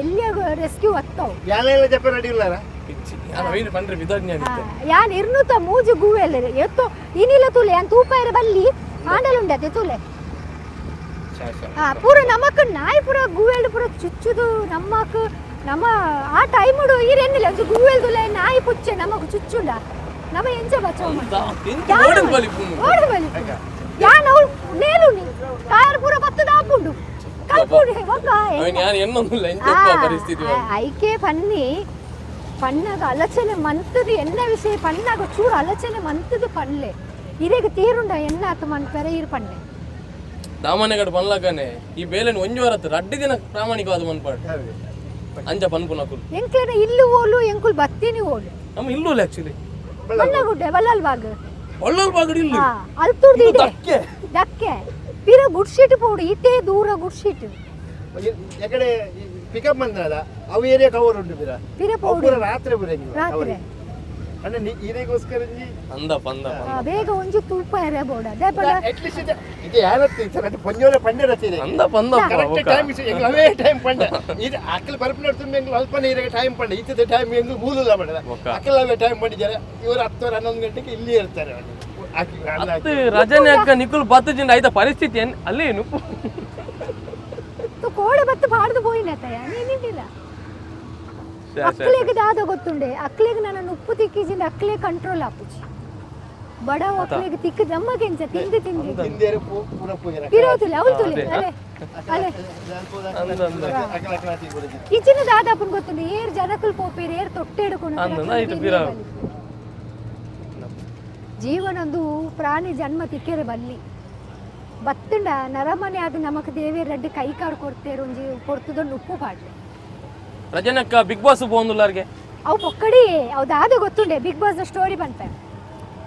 ಎಲ್ಲಿಯ ರೆಸ್ಕ್ಯೂ ಹತ್ತವು ಯಾನೆಲ್ಲ ಜಪ ನಡಿಲ್ಲಾರ ಯಾನ್ 203 ಗೂವೆಲ್ ಎತ್ತೋ ಇನಿಲ ತುಲೆ ಯಾನ್ ತೂಪ ಇರ ಬಲ್ಲಿ ಆಂಡಲುಂಡತೆ ತುಲೆ ಪೂರ ನಮಕ್ ನಾಯಿ ಪೂರ ಗೂವೆಲ್ ಪೂರ ಚುಚ್ಚುದು ನಮ್ಮಕ್ ನಮ್ಮ ಆ ಟೈಮುಡು ಇರೆನ್ನಿಲ್ಲ ಒಂದು ಗೂವೆಲ್ ತುಲೆ ನಾಯಿ ಪುಚ್ಚೆ ನಮಕ್ ಚುಚ್ಚುಂಡ ನಮ ಎಂಚ ಬಚಾವ್ ಓಡಬಲಿ ಯಾನ್ ಅವಳು ನೇಲುನಿ ಕಾರ್ ಪೂರ ಬತ್ತು ದಾಪುಂಡು ಕಲ್ಪುಡಿ ಒಕ್ಕ ಐಕೆ ಪನ್ನಿ ಪಣ್ಣಾಗ ಆಲೋಚನೆ ಮಂತದು ಎನ್ನ ವಿಷಯ ಪಣ್ಣಾಗ ಚೂರು ಆಲೋಚನೆ ಮಂತದು ಪನ್ಲೆ ಇರೇಗ ತೀರುಂಡ ಎನ್ನ ಆತು ಮನ್ಪೆರೆ ಇರು ಪನ್ನೆ ಸಾಮಾನ್ಯಗಡ ಪನ್ಲಕನೆ ಈ ಬೇಲೆನ್ ಒಂಜು ವರತ್ತು ರಡ್ಡಿ ದಿನ ಪ್ರಾಮಾಣಿಕವಾದ ಮನ್ಪಾಡು ಅಂಜ ಪನ್ಪುನಕುಲು ಎಂಕ್ಲೆನ ಇಲ್ಲು ಓಲು ಎಂಕುಲ್ ಬತ್ತಿನಿ ಓಲು ನಮ್ಮ ಇಲ್ಲೂ ಆಕ್ಚುಲಿ ಬಣ್ಣಗುಡ್ಡೆ ವಲ್ಲಲ್ವಾಗ ಇಲ್ಲ ಅಲ್ತುರ್ದು ಇದೆ ದಕ್ಕೆ ಪಿರ ಗುಡ್ಶೀಟ್ ಪೋಡು ಇತೇ ದೂರ ಗುಡ್ಶೀಟ್ ಎಕಡೆ ಪಿಕಪ್ ಬಂದದ ಅವು ಏರಿಯಾ ಕವರ್ ಉಂಟು ಪಿರ ಪೋಡು ರಾತ್ರಿ ರಾತ್ರಿ ಅಂದ್ರೆ ಈರೆಗೋಸ್ಕರ ಅಂದ ಪಂದ ಬೇಗ ಒಂಜಿ ತೂಪ ಎರೆ ಬೋಡ ದೇಪಡ ಅಟ್ಲೀಸ್ಟ್ ಇದು ಯಾರತ್ತೆ ಇತರ ಪಂಜೋರ ಪಂಡೆ ರತಿದೆ ಅಂದ ಪಂದ ಕರೆಕ್ಟ್ ಟೈಮ್ ಎಂಗ್ ಅವೇ ಟೈಮ್ ಪಂಡ ಇದು ಅಕ್ಕಲ್ ಬರ್ಪನ ತುಂಬ ಎಂಗ್ ಅಲ್ಪನೆ ಇರಗೆ ಟೈಮ್ ಪಂಡ ಇತ್ತೆ ಟೈಮ್ ಎಂಗ್ ಮೂಲಲ್ಲ ಪಂಡ ಅಕ್ಕಲ್ ಅವೇ ಟೈಮ್ ಪಂಡಿದ್ದಾರೆ ಇವರು 10 11 ಗಂಟೆಗೆ ಇಲ್ಲಿ ಇರ್ತಾರೆ ಅತ್ತು ರಜನೆ ಅಕ್ಕ ನಿಕುಲ್ ಬತ್ತು ಜಿಂದ ಆಯ್ತ ಪರಿಸ್ಥಿತಿ ಅಲ್ಲಿ ಏನು ತು ಕೋಡೆ ಬತ್ತು ಪಾಡ್ದು ಹೋಯಿನತಯ ನೀನಿಲ್ಲ ಅಕ್ಲೆಗೆ ದಾದ ಗೊತ್ತುಂಡೆ ಅಕ್ಲೆಗೆ ನಾನು ಉಪ್ಪು ತಿಕ್ಕಿಜಿಂದ ಅಕ್ಲೆ ಕಂಟ್ರೋಲ್ ಆಪುಜಿ ಬಡ ಅಕ್ಲೆಗೆ ತಿಕ್ಕ ನಮ್ಮಗೆಂಚ ತಿಂದು ಹಿಂದೇರು ಪೂರ ಪೂಜೆ ಇರೋದಿಲ್ಲ ಅವಳು ತುಲೆ ಅಲೆ ಅಲೆ ಕಿಚನ ದಾದಾಪನ್ ಗೊತ್ತುಂಡೆ ಏರ್ ಜನಕಲ್ ಪೋಪೇರ್ ಏರ್ ತೊಟ್ಟೆ ಹಿಡ್ಕೊಂಡು ಜೀವನೊಂದು ಪ್ರಾಣಿ ಜನ್ಮ ತಿಕ್ಕರೆ ಬಲ್ಲಿ ಬತ್ತಂಡ ನರಮನೆ ಅದು ನಮಕ್ ದೇವಿ ರೆಡ್ಡಿ ಕೈ ಕಾಡು ಕೊಡ್ತೇರು ಒಂಜಿ ಕೊಡ್ತದೊಂದು ಉಪ್ಪು ಪಾಡ್ಲೆ ರಜನಕ್ಕ ಬಿಗ್ ಬಾಸ್ ಪೋಂದುಲ್ಲಾರ್ಗೆ ಅವು ಪೊಕ್ಕಡಿ ಅವು ದಾದ ಗೊತ್ತುಂಡೆ ಬಿಗ್ ಬಾಸ್ ಸ್ಟೋರಿ ಬಂತ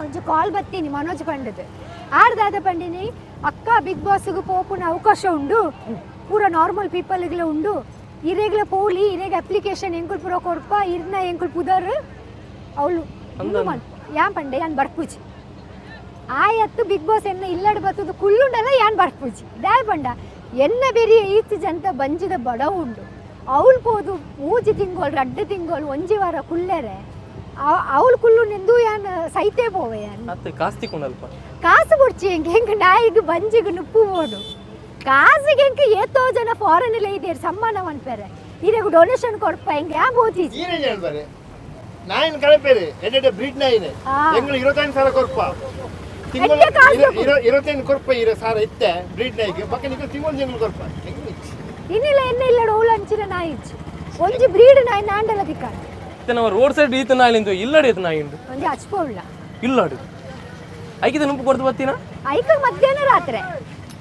ಒಂಚು ಕಾಲ್ ಬತ್ತೀನಿ ಮನೋಜ್ ಪಂಡದು ಆಡ್ದಾದ ಪಂಡಿನಿ ಅಕ್ಕ ಬಿಗ್ ಬಾಸ್ಗೂ ಪೋಪುನ ಅವಕಾಶ ಉಂಡು ಪೂರ ನಾರ್ಮಲ್ ಪೀಪಲ್ಗಳ ಉಂಡು ಇರೇಗ್ಲ ಪೋಲಿ ಇರೇಗ ಅಪ್ಲಿಕೇಶನ್ ಎಂಕುಲ್ ಪೂರ ಕೊಡ್ಪ ಇರ್ನ ಎಂಕುಲ್ ಪುದರ್ ಅವಳು ಯಾನ್ ಪಂಡೆ ಯಾನ್ ಬರ್ಪುಜಿ ಆಯತ್ತು ಬಿಗ್ ಬಾಸ್ ಎನ್ನ ಇಲ್ಲಡ್ ಬತ್ತದು ಕುಳ್ಳುಂಡಲ್ಲ ಯಾನ್ ಬರ್ಪುಜಿ ದಾಯ್ ಪಂಡ ಎನ್ನ ಬೆರಿಯ ಈಚು ಜಂತ ಬಂಜಿದ ಬಡ ಉಂಡು ಅವಳು ಪೋದು 3 ತಿಂಗಳು 2 ತಿಂಗಳು ಒಂಜಿ ವಾರ ಕುಲ್ಲೆರೆ ಅವಳು ಕುಲ್ಲು ನಿಂದು ಯಾನ್ ಸೈತೆ ಪೋವೆ ಯಾನ್ ಮತ್ತೆ ಕಾಸ್ತಿ ಕೊಂಡಲ್ಪ ಕಾಸು ಕೊಡ್ಚಿ ಹೆಂಗೆ ನಾಯಿಗೆ ಬಂಜಿಗೆ ನುಪ್ಪು ಓಡು ಕಾಸಿಗೆ ಹೆಂಗೆ ಏತೋ ಜನ ಫಾರಿನ್ ಎಲ್ಲ ಇದೇರು ಸಮ್ಮಾನ ಅನ್ಪೇರೆ ಇದಾಗ ಡೊನೇಷನ್ ಕೊಡ್ಪ ಹೆಂಗೆ ಯಾ ಬೋತಿ ನಾಯಿನ ಕಳಪೇರಿ ಎಡೆ ಬ್ರೀಡ್ ನಾಯಿನೆ ಎಂಗಳು 25,000 ಕೊರ್ಪ ತಿಂಗಳು 25 ಕೊರ್ಪ ಇರ ಸಾರ ಇತ್ತೆ ಬ್ರೀಡ್ ನಾಯಿಗೆ ಬಕ್ಕ ನಿಗ ತಿಂಗಳು ಕೊರ್ಪ ಇನ್ನಿಲ್ಲ ಎನ್ನ ಇಲ್ಲ ಓಳು ಅಂಚಿನ ನಾಯಿ ಒಂಜಿ ಬ್ರೀಡ್ ನಾಯಿ ನಾಂಡಲ ತಿಕ್ಕ ನಾವು ರೋಡ್ ಸೈಡ್ ಈತ ನಾಯಿ ನಿಂತು ಇಲ್ಲಡಿ ಈತ ನಾಯಿ ಉಂಟು ಒಂಜಿ ಹಚ್ಪೋಳ್ಳ ಇಲ್ಲಡಿ ಐಕಿದ ನುಂಪು ಕೊಡ್ತು ಬತ್ತಿನ ಐಕ ಮಧ್ಯಾಹ್ನ ರಾತ್ರಿ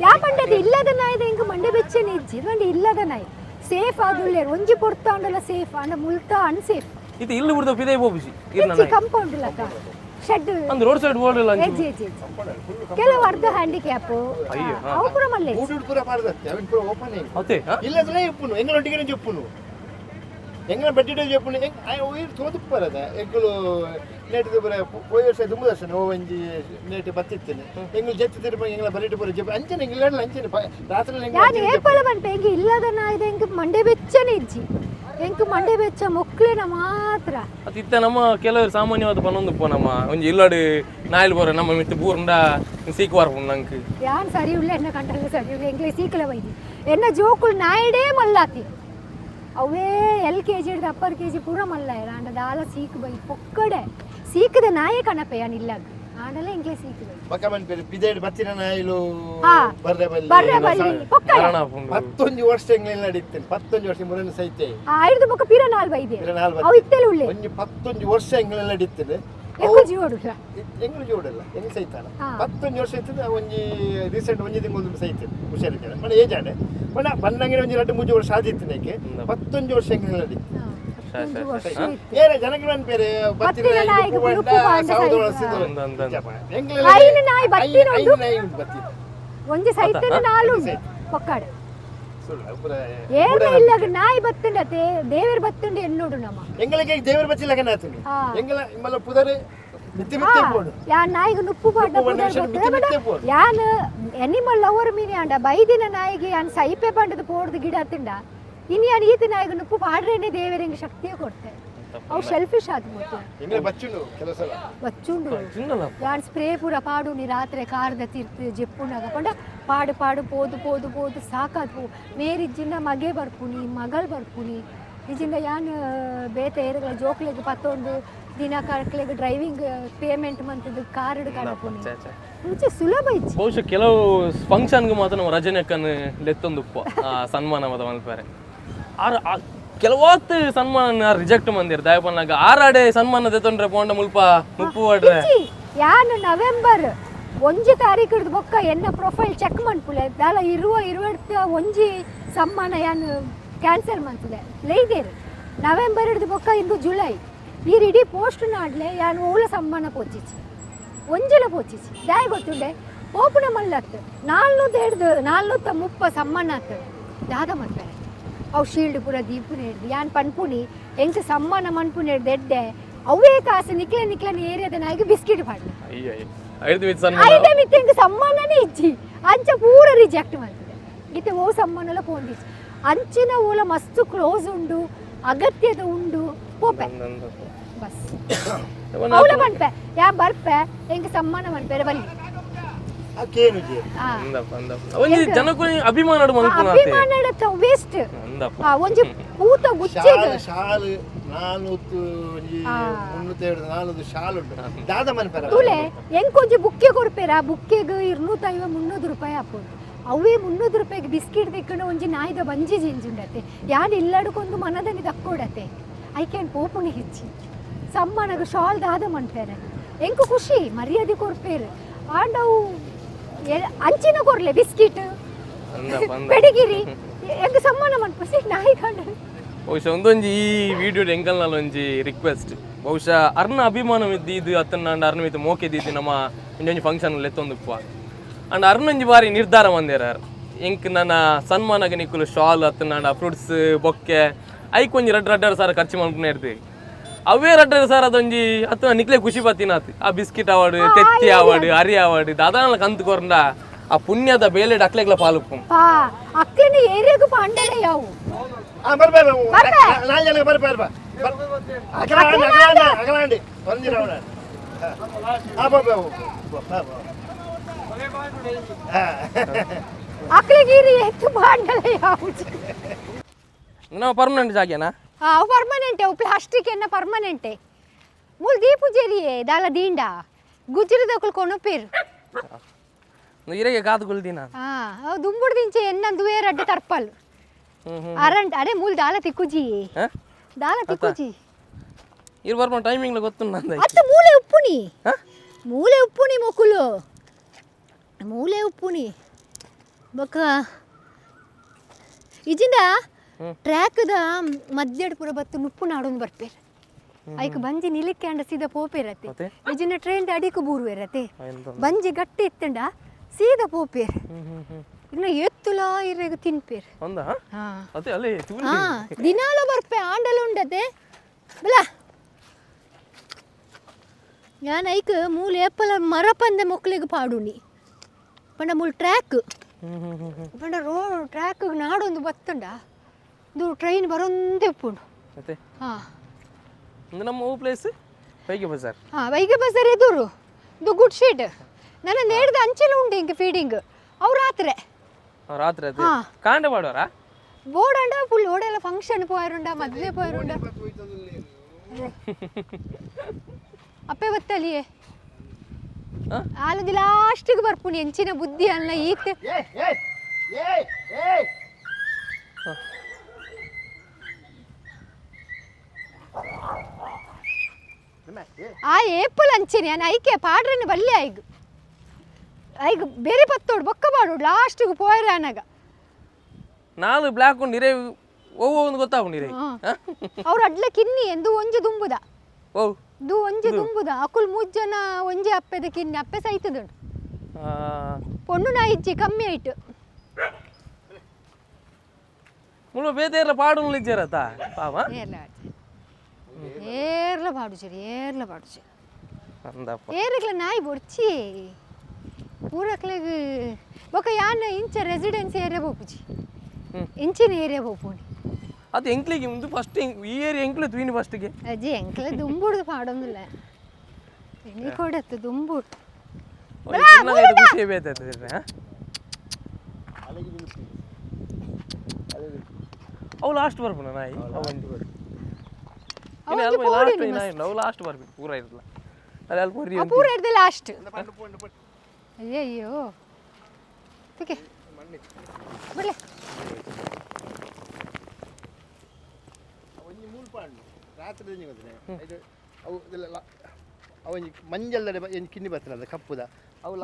ಯಾ ಪಂಡದ ಇಲ್ಲದ ನಾಯಿದ ಇಂಕ ಮಂಡೆ ಬೆಚ್ಚನೆ ಇಜ್ಜಿ ಇದಂಡಿ ಇಲ್ಲದ ನಾಯಿ ಸೇಫ್ ಆದುಳ್ಳೆ ಒಂಜಿ ಪೊರ್ತಾಂಡಲ ಸೇಫ್ ಅಂಡ ಮುಲ್ತಾ ಅನ್ಸೇಫ್ ಇದು ಇಲ್ಲಿ ಬಿಡ್ದ ಪಿದೆ ಬೋಬಿಸಿ ಇರ್ನ ಕಂಪೌಂಡ್ ಲಕ ಶೆಡ್ ಅಂದ್ ರೋಡ್ ಸೈಡ್ ಬೋರ್ಡ್ ಇಲ್ಲ ಎಜ್ಜಿ ಎಜ್ಜಿ ಕೆಲವು ಅರ್ಧ ಹ್ಯಾಂಡಿಕ್ಯಾಪ್ ಅವು ಪೂರ ಮಲ್ಲೆ ಪೂರ ಪಾರದತ್ತೆ ಅವನ್ ಪೂರ ಓಪನ್ ಅತ್ತೆ ಇಲ್ಲದನೇ ಇಪ್ಪುನು ಎಂಗಳೊಟ್ಟಿಗೆ ಜಪ್ಪುನು ಎಂಗಳ ಬಡ್ಡಿಡೆ ಜಪ್ಪುನು ಉಯಿರ್ ತೋದುಪ್ಪರದ ಎಂಗಳು ನೇಟಿದ ಬರ ಪೋಯರ್ಸ ದುಂಬುದರ್ಶನ ಒಂಜಿ ನೇಟಿ ಬತ್ತಿತ್ತೇನೆ ಎಂಗಳು ಜೆತ್ತು ತಿರುಪ ಎಂಗಳ ಬರಿಟ ಪೂರ ಜಪ್ಪ ಅಂಚನೆ ಎಂಗಳ ಅಂಚನೆ ರಾತ್ರಿ ಯಾರು ಏಪಳ ಬಂಟ ಎಂಗ ಇಲ್ಲದ ನಾಯಿದ ಎಂಗ ಮಂಡೆ ಬೆಚ್ಚನೆ ಇಜ್ಜಿ ಎಂಕ ಮಂಡೆ ಬೆಚ್ಚ ಮೊಕ್ಲೇನ ಮಾತ್ರ ಅತಿತ್ತ ನಮ್ಮ ಕೆಲವರು ಸಾಮಾನ್ಯವಾದ ಪನ್ನೊಂದು ಪೋ ನಮ್ಮ ಒಂಜಿ ಇಲ್ಲಡಿ ನಾಯಿಲ್ ಬೋರ ನಮ್ಮ ಮಿತ್ತು ಬೂರ್ಂಡ ಸೀಕ್ವಾರ್ ಪುಣ್ಣಂಕ್ ಯಾನ್ ಸರಿ ಉಳ್ಳೆ ಎನ್ನ ಕಂಟ್ರಲ್ಲ ಸರಿ ಉಳ್ಳೆ ಎಂಗ್ಲೆ ಸೀಕಲ ಬೈದಿ ಎನ್ನ ಜೋಕುಲ್ ನಾಯಿಡೇ ಮಲ್ಲಾತಿ ಅವೇ LKG ಹಿಡ್ದು ಅಪ್ಪರ್ KG ಪೂರ ಮಲ್ಲ ಅಂಡ ದಾಲ ಸೀಕ್ ಬೈ ಪೊಕ್ಕಡೆ ಸೀಕದ ನಾಯೇ ಕಣಪೆ ಯಾನ್ ಇಲ್ಲಾಗ ಆಂಡಲ ಎಂಗ್ಲೆ ಸೀಕ್ ಬೈ ಬಕಮನ್ ಪೇರು ಪಿದೇಡ್ ಬತ್ತಿನ ನಾಯಿಲು ಬರ್ರೆ ಬಲ್ಲಿ ಪೊಕ್ಕಡೆ 11 ವರ್ಷ ಎಂಗ್ಲೆಲ್ಲ ನಡೀತೇನೆ 11 ವರ್ಷ ಮುರನ ಸೈತೆ ಆಯ್ದು ಬೊಕ ಪಿರ ನಾಲ್ ಬೈದೆ ಅವು ಇತ್ತೆಲ ಉಳ್ಳೆ ಒಂಜಿ 11 ವರ್ಷ ಎಂಗ್ಲೆಲ್ಲ ನಡೀತೇನೆ ಎಂಗು ಜೋಡುಲ್ಲ ಎಂಗ್ಲು ಜೋಡಲ್ಲ ಎಂಗ್ ಸೈತಾನ 11 ವರ್ಷ ಇರ್ತದೆ ಒಂಜಿ ರೀಸೆಂಟ್ ಒಂಜಿ ತಿಂಗಳು ಸೈತೆ ಹುಷಾರಿದ್ದಾನೆ ಮನೆ ಏಜಾಡೆ ಮನ ಬನ್ನಂಗಿನ ಒಂಜಿ 2-3 ವರ್ಷ ಆದಿತ್ತನೇಕೆ 11 ವರ್ಷ ಎಂಗ್ಲೆಲ್ಲ ನಡೀತು ಒಂದು ವರ್ಷ ಇತ್ತು ಏರೆ ಜನಗಳನ್ನ ಬೇರೆ ಬತ್ತಿನ ನಾಯಿಗೆ ಗುರುಪು ಬಾಂಡ ಎಂಗ್ಲ ಐನ ನಾಯಿ ಬತ್ತಿನ ಒಂದು ನಾಯಿ ಉಂಟು ಬತ್ತಿ ಒಂಜಿ ಸೈತನ ನಾಲು ಪಕ್ಕಾಡ ಸುಳ್ಳು ಪುರ ಏನ ಇಲ್ಲ ನಾಯಿ ಬತ್ತುಂಡತೆ ದೇವರ ಬತ್ತುಂಡು ಎನ್ನೋಡು ನಮ್ಮ ಎಂಗಳಿಗೆ ದೇವರ ಬಚ್ಚಿಲ್ಲ ಕನಾತುನಿ ಎಂಗಳ ಮಲ್ಲ ಪುದರೆ ಮಿತ್ತಿ ಮಿತ್ತಿ ಪೋಡು ಯಾನ್ ನಾಯಿಗೆ ನುಪ್ಪು ಪಾಡ ಯಾನ್ ಎನಿಮಲ್ ಲವರ್ ಮೀನಿ ಅಂಡ ಬೈದಿನ ನಾಯಿಗೆ ಯಾನ್ ಸೈಪೆ ಪಂಡದ ಪೋಡ್ದು ಗಿಡ ತಿಂಡ ಇನ್ನು ಯಾನ್ ಈತ ನಾಯಿಗೆ ನುಪ್ಪು ಪಾಡ್ರೇನೆ ದೇವರಿಗೆ ಶಕ್ತಿಯ ಕೊಡ್ತೆ ಅವು ಶೆಲ್ಫಿಶ್ ಆದ್ಬಿಟ್ಟು ಎಂಗಳ ಬಚ್ಚುಂಡು ಕೆಲಸ ಬಚ್ಚುಂಡು ಯಾನ್ ಸ್ಪ್ರೇ ಪೂರ ಪಾಡು ನೀ ರಾತ್ರಿ ಕಾರ್ದ ತಿರ್ತು ಜೆಪ್ಪುನಾಗ ಪಂಡ ಪಾಡು ಪಾಡು ಪೋದು ಪೋದು ಪೋದು ಸಾಕಾದು ಮೇರಿಜ್ಜಿನ ಮಗೆ ಬರ್ಪುನಿ ಮಗಳು ಬರ್ಪುನಿ ಇಜಿಂದ ಯಾನ್ ಬೇತೆ ಏರುಗಳ ಜೋಕ್ಲೆಗೆ ಪತ್ತೊಂದು ದಿನ ಕಳ್ಕಲೆಗೆ ಡ್ರೈವಿಂಗ್ ಪೇಮೆಂಟ್ ಮಂತದ್ದು ಕಾರ್ಡ್ ಕಡಪುನಿ ಮುಂಚೆ ಸುಲಭ ಇತ್ತು ಬಹುಶಃ ಕೆಲವು ಫಂಕ್ಷನ್ಗೆ ಮಾತ್ರ ನಾವು ರಜನಿಯಕ್ಕನ್ನು ಲೆತ್ತೊಂದು ಸನ್ಮಾನ ಮತ ಮಲ್ಪಾರೆ ಕೆಲವತ್ತು ಸನ್ಮಾನ ರಿಜೆಕ್ಟ್ ಮಂದಿರ ದಯಪನ್ನಾಗ ಆರಾಡೆ ಸನ್ಮಾನ ತೆತ್ತೊಂಡ್ರೆ ಪೋಂಡ ಮುಲ್ಪ ಮುಪ್ಪು ಮಾಡ್ರೆ ಯಾನ್ ನವೆಂಬರ್ 1 ತಾರೀಕು ಬೊಕ್ಕ ಎನ್ನ ಪ್ರೊಫೈಲ್ ಚೆಕ್ ಮಾಡ್ಪುಲೆ ದಾಲ ಇರುವತ್ತ ಒಂಜಿ ಸಮ್ಮಾನ ಯಾನ್ ಕ್ಯಾನ್ಸಲ್ ಮಾಡ್ತಿದೆ ಲೈದೇರು ನವೆಂಬರ್ ಹಿಡಿದು ಬೊಕ್ಕ ಇಂದು ಜುಲೈ ಈ ಇಡೀ ಪೋಸ್ಟ್ ನಾಡ್ಲೆ ಯಾನ್ ಓಲ ಸಮ್ಮಾನ ಪೋಚಿಚ್ಚಿ ಒಂಜಲ ಪೋಚಿಚ್ಚಿ ದಾಯ ಗೊತ್ತುಂಡೆ ಓಪನ ಮಲ್ಲತ್ತು 430 ಸಮ್ಮಾನ ಆಗ್ತದೆ ದಾದ ಮಾಡ್ತಾರೆ ಅವು ಶೀಲ್ಡ್ ಪೂರ ದೀಪುನ ಹಿಡ್ದು ಯಾನ್ ಪನ್ಪುನಿ ಎಂಕ ಸಮ್ಮಾನ ಮನ್ಪುನ ಹಿಡ್ದು ಎಡ್ಡೆ ಅವೇ ಕಾಸು ನಿಕ್ಲೆ ಏರಿಯಾದ ನಾಯಿಗೆ ಬಿಸ್ಕಿಟ್ ಪಾಡ್ಲಿ ಐದೇ ಮಿತ್ತ ಎಂಕ ಸಮ್ಮಾನನೇ ಇಚ್ಚಿ ಅಂಚ ಪೂರ ರಿಜೆಕ್ಟ್ ಮಾಡ್ತಿದೆ ಇತ್ತೆ ಓ ಸಮ್ಮಾನೆಲ್ಲ ಪೋಂದಿಚ್ಚಿ ಅಂಚಿನ ಓಲ ಮಸ್ತ್ ಕ್ಲೋಸ್ ಉಂಡು ಅಗತ್ಯದ ಉಂಡು ಪೋಪೆ ಬಸ್ ಅವಳ ಮನ್ಪೆ ಯಾ ಬರ್ಪೆ ಎಂಕ ಸಮ್ಮಾನ ಮನ್ಪೆ ಬಲ್ಲಿ ಅಭಿಮಾನ ವೇಸ್ಟ್ ಒಂಜಿ ಪೂತ ಗುಚ್ಚೆಗೆ ಶಾಲು 400 ಶಾಲು ಉಂಟು ದಾದ ಮನ್ಪರ ತುಲೆ ಎಂಕೊಂಜಿ ಬುಕ್ಕೆ ಕೊಡ್ಪೇರ ಬುಕ್ಕೆಗೆ 250-300 ರೂಪಾಯಿ ಹಾಕೋದು ಅವೇ 300 ರೂಪಾಯಿಗೆ ಬಿಸ್ಕಿಟ್ ತೆಕ್ಕೊಂಡು ಒಂಜಿ ನಾಯಿದ ಬಂಜಿ ಜಿಂಜುಂಡತೆ ಯಾನ್ ಇಲ್ಲಡ್ಕೊಂದು ಮನದಲ್ಲಿ ತಕ್ಕೊಡತೆ ಐ ಕ್ಯಾನ್ ಪೋಪುಣಿ ಹೆಚ್ಚಿ ಸಮ್ಮಾನಗ ಶಾಲ್ ದಾದ ಮನ್ಪೇರೆ ಎಂಕು ಖುಷಿ ಮರ್ಯಾದೆ ಕೊಡ್ಪೇರು ಆಂಡವು ಅಂಚಿನ ಕೊರ್ಲೆ ಬಿಸ್ಕಿಟ್ ಪೆಡಿಗಿರಿ ಎಂಗ ಸಮ್ಮಾನ ಮನ್ಪಸಿ ನಾಯಿ ಕಂಡ ಬಹುಶಃ ಒಂದೊಂಜಿ ಈ ವಿಡಿಯೋ ಎಂಕಲ್ನಲ್ಲಿ ಒಂಜಿ ರಿಕ್ವೆಸ್ಟ್ ಬಹುಶಃ ಅರ್ನ ಅಭಿಮಾನ ಇದು ಅತ್ತನ್ನ ಅರ್ನ ಮಿತ್ತು ಮೋಕೆ ದೀದಿ ನಮ್ಮ ಒಂಜೊಂಜಿ ಫಂಕ್ಷನ್ ಎತ್ತೊಂದುಪ್ಪ ಅಂಡ್ ಅರ್ನೊಂಜಿ ಬಾರಿ ನಿರ್ಧಾರ ಮಂದಿರ ಎಂಕ್ ನನ್ನ ಸನ್ಮಾನಗೆ ನಿಕ್ಕಲು ಶಾಲ್ ಅತ್ತನ್ನ ಫ್ರೂಟ್ಸ್ ಬೊಕ್ಕೆ ಐಕೊಂಜಿ ರಡ್ಡ ಸಾರ ಖರ್ಚು ಮಾಡ್ಕೊಂಡೆ ಇರ್ತೀವಿ ಅವೇ ರಡ್ಡ ಸಾರ್ ಅದೊಂಜಿ ಅತ್ತ ನಿಕ್ಲೆ ಖುಷಿ ಪತ್ತಿನಾತ್ ಆ ಬಿಸ್ಕಿಟ್ ಅವಾರ್ಡ್ ತೆತ್ತಿ ಅವಾರ್ಡ್ ಅರಿ ಅವಾರ್ಡ್ ದಾದಾನ ಕಂತು ಕೊರಂಡ ಆ ಪುಣ್ಯದ ಬೇಲೆ ಅಕ್ಲೆಗ್ಲ ಪಾಲುಪ್ಪು ಅಕ್ಲೆನ ಏರಿಯಾಗ ಪಾಂಡಲೆ ಯಾವು ಬರ್ಬೇಕು 4 ಜನ ಬರ್ಬೇಕು ಅಗಲಾಂಡಿ ಒಂದಿನ ಅಕ್ಲೆಗೀರಿ ಹೆಚ್ಚು ಪಾಂಡಲೆ ಯಾವು ನಾವು ಪರ್ಮನೆಂಟ್ ಜಾಗೇನಾ ಅವು ಪರ್ಮನೆಂಟೆ ಅವು ಪ್ಲಾಸ್ಟಿಕ್ ಎನ್ನ ಪರ್ಮನೆಂಟೆ ಮೂಲ್ ದೀಪುಜೇರಿಯೇ ದಾಲ ದೀಂಡ ಗುಜ್ರದಕ್ಕಳು ಕೊಣಪೇರು ಇರೆಗೆ ಕಾದುಗಳು ದಿನ ಅವು ದುಂಬುಡು ದಿಂಚೆ ಎನ್ನಂದು ರಡ್ಡೆ ತರ್ಪಲ್ ಅರಂಟ್ ಅಡೆ ಮೂಲ್ ದಾಲ ತಿಕ್ಕುಜಿ ದಾಲ ತಿಕ್ಕುಜಿ ಇರು ಬರ್ಮ ಟೈಮಿಂಗ್ ಗೊತ್ತು ನಂದ ಅತ್ತ ಮೂಲೆ ಉಪ್ಪುನಿ ಮೊಕುಲು ಮೂಲೆ ಉಪ್ಪುನಿ ಬೊಕ್ಕ ಇಜಿಂದ ಟ್ರ್ಯಾಕ್ದ ಮಧ್ಯಡ್ ಪುರ ಬತ್ತು ನುಪ್ಪು ನಾಡೊಂದು ಬರ್ಪೇರ್ ಐಕ್ ಬಂಜಿ ನಿಲಿಕ್ಕೆ ಅಂಡ ಸೀದಾ ಪೋಪೇರತ್ತೆ ಇಜಿನ ಟ್ರೈನ್ ಅಡಿಕು ಬೂರುವೇರತ್ತೆ ಬಂಜಿ ಗಟ್ಟಿ ಎತ್ತಂಡ ಸೀದಾ ಪೋಪೇರ್ ಇನ್ನು ಎತ್ತುಲ ಇರೆಗ ತಿನ್ಪೇರ್ ದಿನಾಲ ಬರ್ಪೆ ಆಂಡಲ ಉಂಡತೆ ಬಲ ഞാൻ ಐಕ್ ಮೂಲ ಏಪಲ ಮರ ಪಂದೆ ಮೊಕ್ಲಿಗೆ ಪಾಡುನಿ ಪಂಡ ಮೂಲ ಟ್ರ್ಯಾಕ್ ಪಂಡ ರೋಡ್ ಟ್ರ್ಯಾಕ್ ನಾಡೊಂದು ಬತ್ತಂಡ ಇದು ಟ್ರೈನ್ ಬರೋಂದೇ ಉಪ್ಪುಂಡು ಮತ್ತೆ ಹಾಂ ನಮ್ಮ ಓ ಪ್ಲೇಸ್ ವೈಗೆ ಬಜಾರ್ ವೈಗೆ ಬಜಾರ್ ಎದುರು ಇದು ಗುಡ್ ಶೀಟ್ ನನ್ನ ನೇಡ್ದ ಅಂಚೆಲ್ಲ ಉಂಡು ಹಿಂಗೆ ಫೀಡಿಂಗ್ ಅವು ರಾತ್ರಿ ಕಾಂಡ ಮಾಡೋರಾ ಬೋರ್ಡ್ ಫುಲ್ ಓಡೆಲ್ಲ ಫಂಕ್ಷನ್ ಪೋಯರುಂಡ ಮದುವೆ ಪೋಯರುಂಡ ಅಪ್ಪೆ ಬತ್ತಲಿಯೇ ಆಲದಿ ಲಾಸ್ಟಿಗೆ ಬರ್ಪುನಿ ಎಂಚಿನ ಬುದ್ಧಿ ಅಲ್ಲ ಈತ ಆ ಏಪಲ್ ಅಂಚಿನಿ ನಾನು ಐಕೆ ಪಾಡ್ರನ್ನ ಬಲ್ಲೆ ಐಗ್ ಬೇರೆ ಪತ್ತೋಡು ಬೊಕ್ಕ ಪಾಡು ಲಾಸ್ಟಿಗೆ ಪೋಯರ ಅನಾಗ 4 ಬ್ಲಾಕ್ ಉಂಡು ಇರೇ ಒಂದು ಗೊತ್ತಾಗೊಂಡಿರಿ ಅವ್ರು ಅಡ್ಲ ಕಿನ್ನಿ ಎಂದು ಒಂಜಿ ದುಂಬುದ ಓ ದು ಒಂಜಿ ದುಂಬುದ ಅಕುಲ್ 3 ಜನ ಒಂಜಿ ಅಪ್ಪೆದ ಕಿನ್ನಿ ಅಪ್ಪೆ ಸೈತದುಂಡು ಪೊಣ್ಣು ನಾ ಇಜ್ಜಿ ಕಮ್ಮಿ ಆಯ್ತು ಮುಳು ಬೇದೇರ್ಲ ಪಾಡು ಇಜ್ಜಾರತ ಪಾವ ಏರ್ಲ ಪಾಡುಚೇರಿ ಅಂದಪ್ಪ ಏರ್ಲ ನಾಯಿ ಬೊಡ್ಚಿ ಪೂರಕ್ಲೆಗ್ ಬೊಕ ಯಾನ್ ಇಂಚ ರೆಸಿಡೆನ್ಸಿ ಏರಿಯಾ ಬೋಪುಜಿ ಇಂಚಿನ ಏರಿಯಾ ಬೋಪುನಿ ಅದು ಎಂಕ್ಲಿಗೆ ಮುಂದೆ ಫಸ್ಟ್ ಈ ಏರಿಯಾ ಎಂಕ್ಲೆ ತುಯಿನಿ ಫಸ್ಟ್ಗೆ ಅಜ್ಜಿ ಎಂಕ್ಲೆ ದುಂಬುಡ್ದು ಪಾಡೊಂದಿಲ್ಲ ಎಣ್ಣೆ ಕೊಡತ್ತು ದುಂಬುಡ್ ಖುಷಿ ಬೇತೈತೆ ಅವು ಲಾಸ್ಟ್ ಬರ್ಬೋಣ ನಾಯಿ ಅವು ಲಾಸ್ಟ್ ಬರ್ಬೇಕು ಪೂರ ಇರಲ್ಲ ಅಲ್ಲಿ ಅಲ್ಲಿ ಪೂರಿ ಪೂರ ಇರ್ದೆ ಲಾಸ್ಟ್ ಅಯ್ಯಯ್ಯೋ ಓಕೆ ಬಿಡ್ಲೆ ಒಂಜಿ ಮೂಲ್ ಪಾಂಡು ರಾತ್ರಿ ಗೊತ್ತಿದೆ ಅವು ಅವನಿ ಮಂಜಲ್ದಡೆ ಕಿನ್ನಿ ಬರ್ತನಲ್ಲ ಕಪ್ಪುದ ಅವು